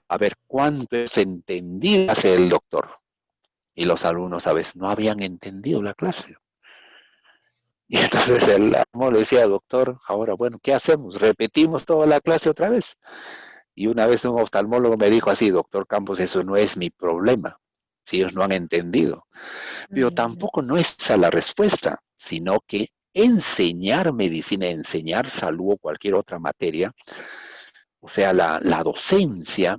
Speaker 2: a ver, ¿cuánto es entendido hace el doctor? Y los alumnos a veces no habían entendido la clase. Y entonces el alumno le decía, doctor, ahora bueno, ¿qué hacemos? ¿Repetimos toda la clase otra vez? Y una vez un oftalmólogo me dijo así, doctor Campos, eso no es mi problema, si ellos no han entendido. Pero tampoco no es esa la respuesta, sino que enseñar medicina, enseñar salud o cualquier otra materia, o sea, la docencia,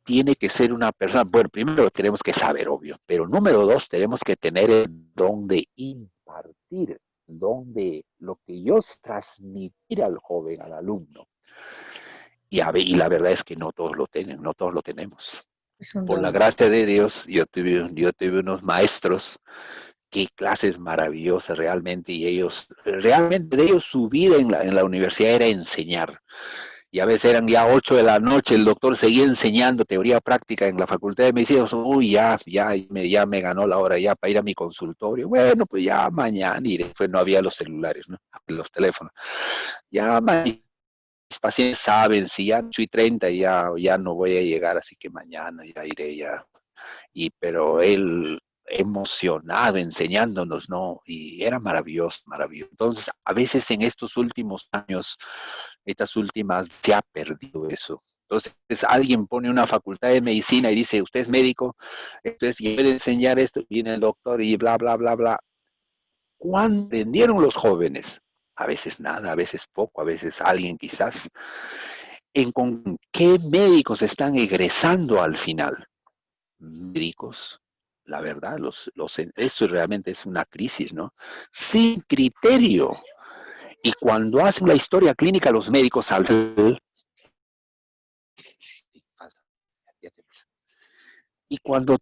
Speaker 2: tiene que ser una persona, bueno, primero tenemos que saber, obvio, pero número 2, tenemos que tener el don de impartir, el don de lo que yo transmitir al joven, al alumno. Y la verdad es que no todos lo tienen, no todos lo tenemos. Por la gracia de Dios, yo tuve unos maestros, qué clases maravillosas realmente, y realmente de ellos su vida en la universidad era enseñar. Y a veces eran ya 8 de la noche, el doctor seguía enseñando teoría práctica en la Facultad de Medicina. Uy, ya me ganó la hora ya para ir a mi consultorio. Bueno, pues ya mañana iré. Pues no había los celulares, ¿no? Los teléfonos. Ya mañana, mis pacientes saben, si ya 8:30 ya no voy a llegar, así que mañana ya iré ya. Pero él emocionado enseñándonos, ¿no? Y era maravilloso, maravilloso. Entonces, a veces en estos últimos años, estas últimas, se ha perdido eso. Entonces, alguien pone una facultad de medicina y dice, usted es médico, entonces, y puede enseñar esto, viene el doctor y bla, bla, bla, bla. ¿Cuándo aprendieron los jóvenes a veces nada, a veces poco, a veces alguien quizás. ¿Con qué médicos están egresando al final? Médicos, la verdad, eso realmente es una crisis, ¿no? Sin criterio. Y cuando hacen la historia clínica, los médicos al final, y cuando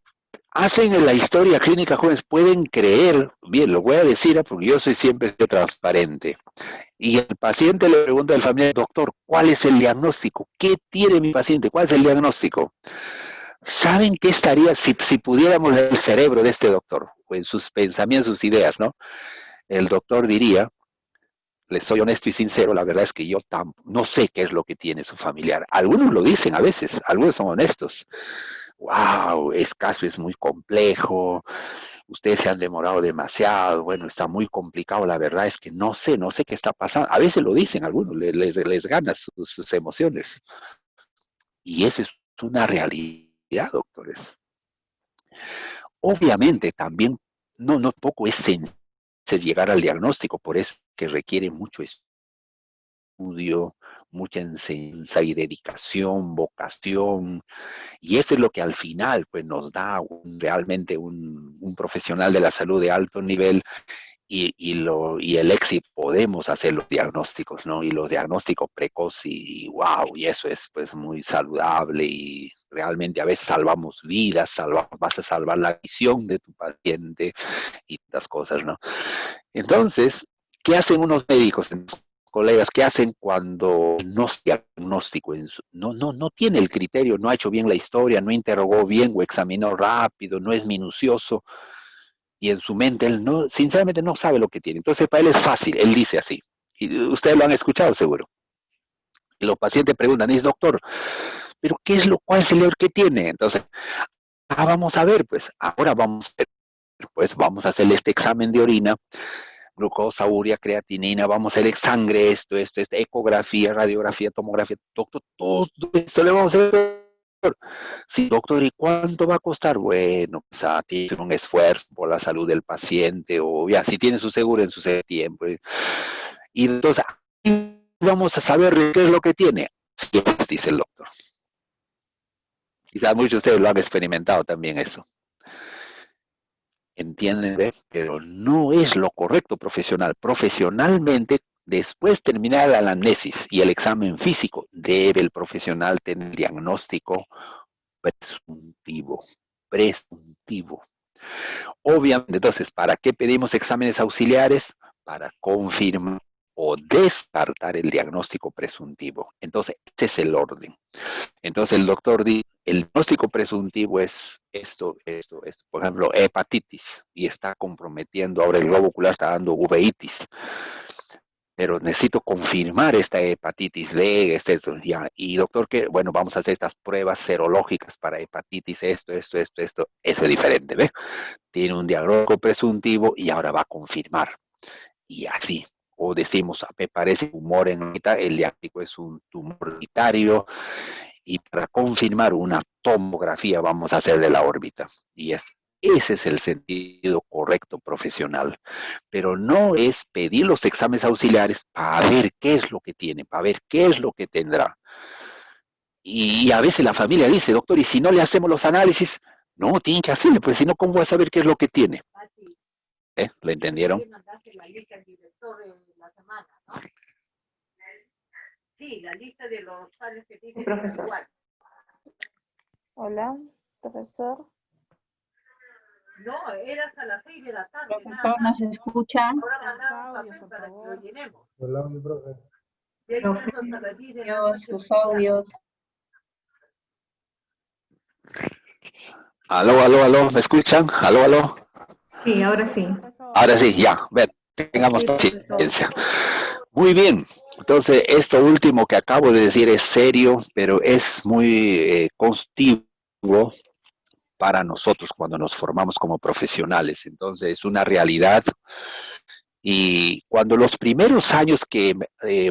Speaker 2: hacen la historia clínica, jóvenes, pueden creer, bien, lo voy a decir porque yo soy siempre transparente, y el paciente le pregunta al familiar, doctor, ¿cuál es el diagnóstico? ¿Qué tiene mi paciente? ¿Cuál es el diagnóstico? ¿Saben qué estaría si pudiéramos leer el cerebro de este doctor? O en sus pensamientos, sus ideas, ¿no? El doctor diría, les soy honesto y sincero, la verdad es que yo no sé qué es lo que tiene su familiar. Algunos lo dicen a veces, algunos son honestos. Wow, caso es muy complejo, ustedes se han demorado demasiado, bueno, está muy complicado, la verdad es que no sé qué está pasando. A veces lo dicen algunos, les gana sus emociones. Y eso es una realidad, doctores. Obviamente también, no poco es sencillo llegar al diagnóstico, por eso que requiere mucho estudio, mucha enseñanza y dedicación, vocación, y eso es lo que al final pues, nos da realmente un profesional de la salud de alto nivel y el éxito. Podemos hacer los diagnósticos, ¿no? Y los diagnósticos precoces y wow, y eso es pues muy saludable y realmente a veces salvamos vidas, vas a salvar la visión de tu paciente y estas cosas, ¿no? Entonces, ¿qué hacen unos médicos, colegas? ¿Qué hacen cuando no es diagnóstico? No tiene el criterio, no ha hecho bien la historia, no interrogó bien o examinó rápido, no es minucioso y en su mente él sinceramente no sabe lo que tiene. Entonces para él es fácil, él dice así. Y ustedes lo han escuchado seguro. Y los pacientes preguntan, dice, doctor, ¿pero cuál es el error que tiene? Entonces, vamos a ver, pues, ahora vamos a hacer este examen de orina, glucosa, urea, creatinina, vamos a hacer sangre, esto, ecografía, radiografía, tomografía, doctor, todo esto le vamos a hacer. Sí, doctor, ¿y cuánto va a costar? Bueno, pues tiene un esfuerzo por la salud del paciente, o ya, si tiene su seguro en su tiempo. Y entonces, vamos a saber qué es lo que tiene. Sí, dice el doctor. Quizás muchos de ustedes lo han experimentado también eso. ¿Entienden? Pero no es lo correcto profesional. Profesionalmente, después de terminar la anamnesis y el examen físico, debe el profesional tener diagnóstico presuntivo. Obviamente, entonces, ¿para qué pedimos exámenes auxiliares? Para confirmar o descartar el diagnóstico presuntivo. Entonces, este es el orden. Entonces, el doctor dice, el diagnóstico presuntivo es esto. Por ejemplo, hepatitis, y está comprometiendo, ahora el globo ocular está dando uveitis. Pero necesito confirmar esta hepatitis B, ya. Y doctor, bueno, vamos a hacer estas pruebas serológicas para hepatitis, esto. Eso es diferente, ¿ve? Tiene un diagnóstico presuntivo y ahora va a confirmar. Y así. O decimos, me parece tumor en la órbita, el diagnóstico es un tumor orbitario, y para confirmar una tomografía vamos a hacer de la órbita. Y ese es el sentido correcto profesional. Pero no es pedir los exámenes auxiliares para ver qué es lo que tiene, para ver qué es lo que tendrá. Y a veces la familia dice, doctor, ¿y si no le hacemos los análisis? No, tienen que hacerle, pues si no, ¿cómo voy a saber qué es lo que tiene? ¿Lo entendieron?
Speaker 3: Sí, la lista de los padres que tienen.
Speaker 5: Profesor.
Speaker 1: Hola, profesor.
Speaker 3: No, era hasta las 6 de la tarde.
Speaker 6: Profesor, ¿nos escucha?
Speaker 3: Ahora mandaron papel para que lo llenemos.
Speaker 7: Hola, mi profe.
Speaker 3: Y ahí
Speaker 6: Profe.
Speaker 3: hasta las 10 de la
Speaker 6: Dios,
Speaker 3: noche.
Speaker 6: sus audios.
Speaker 2: Aló, ¿me escuchan? Aló.
Speaker 5: Sí, ahora sí.
Speaker 2: Ahora sí, ya, tengamos
Speaker 4: Sí, profesor.
Speaker 2: paciencia. Muy bien, entonces esto último que acabo de decir es serio, pero es muy constructivo para nosotros cuando nos formamos como profesionales. Entonces es una realidad. Y cuando los primeros años que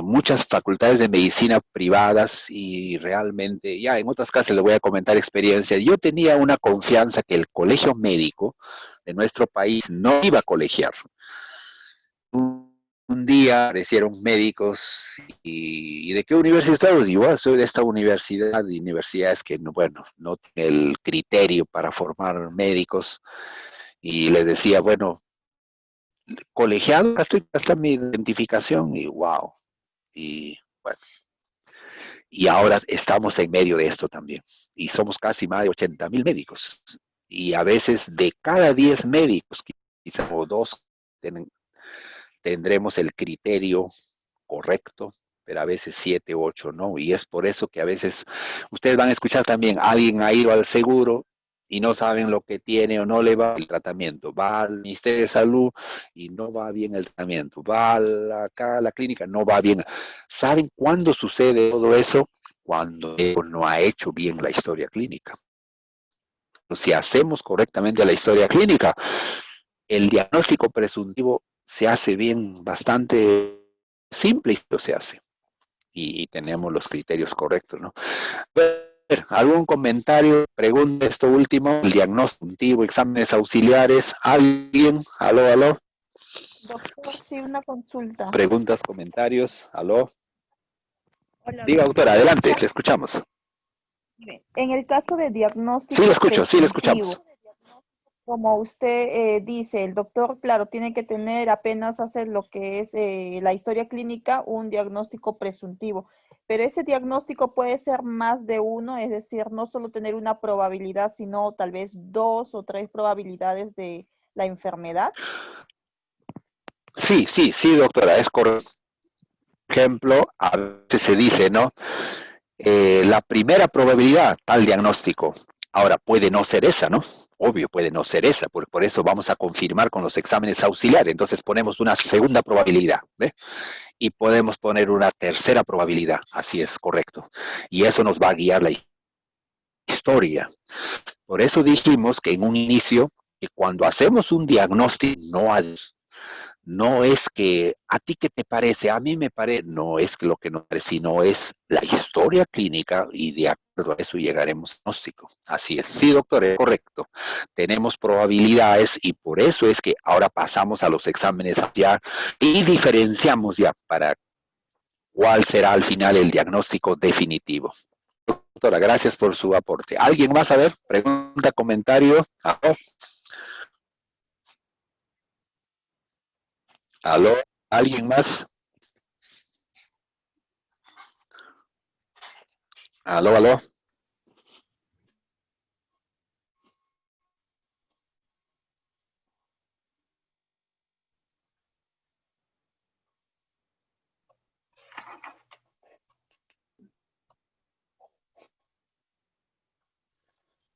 Speaker 2: muchas facultades de medicina privadas y realmente, ya en otras clases les voy a comentar experiencias, yo tenía una confianza que el colegio médico de nuestro país no iba a colegiar. un día aparecieron médicos y ¿de qué universidad? Digo, "Ah, soy de esta universidad", y universidades que, no, bueno, no tienen el criterio para formar médicos, y les decía, bueno, colegiado, acá está mi identificación, y wow, y bueno, y ahora estamos en medio de esto también, y somos casi más de 80,000 médicos, y a veces de cada 10 médicos, quizás o dos tendremos el criterio correcto, pero a veces 7 u 8 no, y es por eso que a veces ustedes van a escuchar también, alguien ha ido al seguro y no saben lo que tiene o no le va el tratamiento, va al Ministerio de Salud y no va bien el tratamiento, va acá a la clínica, no va bien. ¿Saben cuándo sucede todo eso? Cuando no ha hecho bien la historia clínica. Si hacemos correctamente la historia clínica, el diagnóstico presuntivo se hace bien, bastante simple, y se hace. Y tenemos los criterios correctos, ¿no? ¿Algún comentario? Pregunta esto último, el diagnóstico, exámenes auxiliares. ¿Alguien? ¿Aló, aló?
Speaker 10: Doctor, sí, una consulta.
Speaker 2: Preguntas, comentarios. ¿Aló?
Speaker 10: Hola,
Speaker 2: Diga,
Speaker 10: doctor.
Speaker 2: doctora, adelante, le escuchamos.
Speaker 10: En el caso de diagnóstico
Speaker 2: Sí, le escucho, sí, le
Speaker 10: presuntivo,
Speaker 2: escuchamos.
Speaker 10: como usted dice, el doctor, claro, tiene que tener apenas hacer lo que es la historia clínica, un diagnóstico presuntivo. Pero ese diagnóstico puede ser más de uno, es decir, no solo tener una probabilidad, sino tal vez 2 o 3 probabilidades de la enfermedad.
Speaker 2: Sí, sí, sí, doctora, es correcto. Por ejemplo, a veces se dice, ¿no? La primera probabilidad, tal diagnóstico. Ahora, puede no ser esa, ¿no? Obvio, puede no ser esa, por eso vamos a confirmar con los exámenes auxiliares. Entonces ponemos una segunda probabilidad, ¿ve? Y podemos poner una tercera probabilidad, así es, correcto. Y eso nos va a guiar la historia. Por eso dijimos que en un inicio, que cuando hacemos un diagnóstico, no es que a ti qué te parece, a mí me parece, no es que lo que nos parece, sino es la historia clínica y de acuerdo a eso llegaremos al diagnóstico. Así es. Sí, doctor, es correcto. Tenemos probabilidades y por eso es que ahora pasamos a los exámenes ya y diferenciamos ya para cuál será al final el diagnóstico definitivo. Doctora, gracias por su aporte. ¿Alguien más? A ver, pregunta, comentario. ¿Aló? ¿Aló? ¿Alguien más? ¿Aló, aló?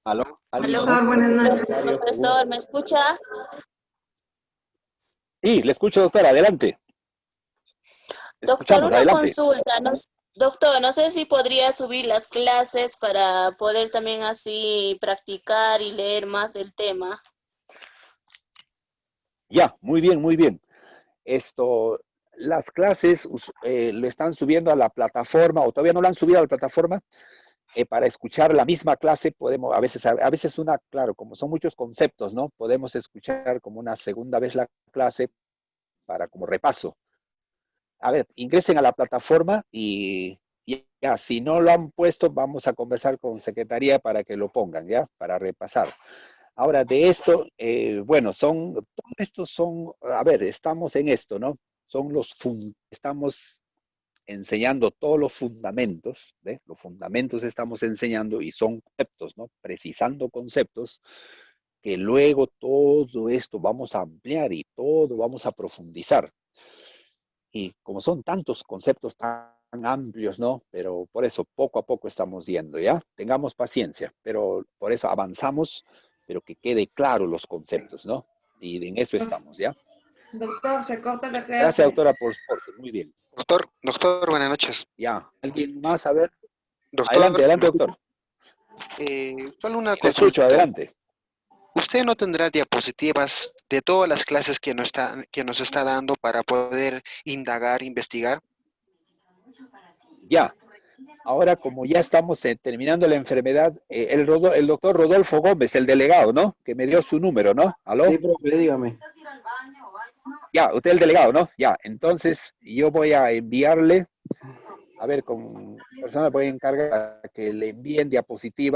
Speaker 2: ¿Aló? ¿Alguien
Speaker 5: Profesor,
Speaker 2: más?
Speaker 5: buenas noches.
Speaker 11: Profesor, ¿me escucha?
Speaker 2: Sí, le escucho, doctora, adelante.
Speaker 11: Doctor,
Speaker 2: Escuchamos,
Speaker 11: una
Speaker 2: adelante.
Speaker 11: consulta. Doctor, no sé si podría subir las clases para poder también así practicar y leer más el tema.
Speaker 2: Ya, muy bien, muy bien. Las clases lo están subiendo a la plataforma, o todavía no la han subido a la plataforma, para escuchar la misma clase podemos, a veces claro, como son muchos conceptos, ¿no? Podemos escuchar como una segunda vez la clase para como repaso. A ver, ingresen a la plataforma y ya, si no lo han puesto, vamos a conversar con Secretaría para que lo pongan, ¿ya? Para repasar. Ahora, de esto, bueno, todos estos son, a ver, estamos en esto, ¿no? Estamos enseñando todos los fundamentos, ¿ve? Los fundamentos estamos enseñando y son conceptos, ¿no? Precisando conceptos que luego todo esto vamos a ampliar y todo vamos a profundizar. Y como son tantos conceptos tan amplios, ¿no? Pero por eso poco a poco estamos yendo, ¿ya? Tengamos paciencia, pero por eso avanzamos, pero que quede claro los conceptos, ¿no? Y en eso estamos, ¿ya?
Speaker 3: Doctor, se corta la clase.
Speaker 2: Gracias, doctora, por su aporte. Muy bien.
Speaker 12: Doctor, buenas noches.
Speaker 2: Ya. ¿Alguien más? A ver.
Speaker 12: Doctor,
Speaker 2: Adelante, adelante, doctor.
Speaker 12: Solo una
Speaker 2: Le
Speaker 12: consulta.
Speaker 2: escucho, adelante.
Speaker 12: ¿Usted no tendrá diapositivas de todas las clases que nos está dando para poder indagar, investigar?
Speaker 2: Ya. Ahora, como ya estamos terminando la enfermedad, el doctor Rodolfo Gómez, el delegado, ¿no? Que me dio su número, ¿no? ¿Aló?
Speaker 7: Sí, profe, dígame.
Speaker 2: Ya, usted es el delegado, ¿no? Ya, entonces yo voy a enviarle, a ver, con persona voy a encargar a que le envíen diapositivas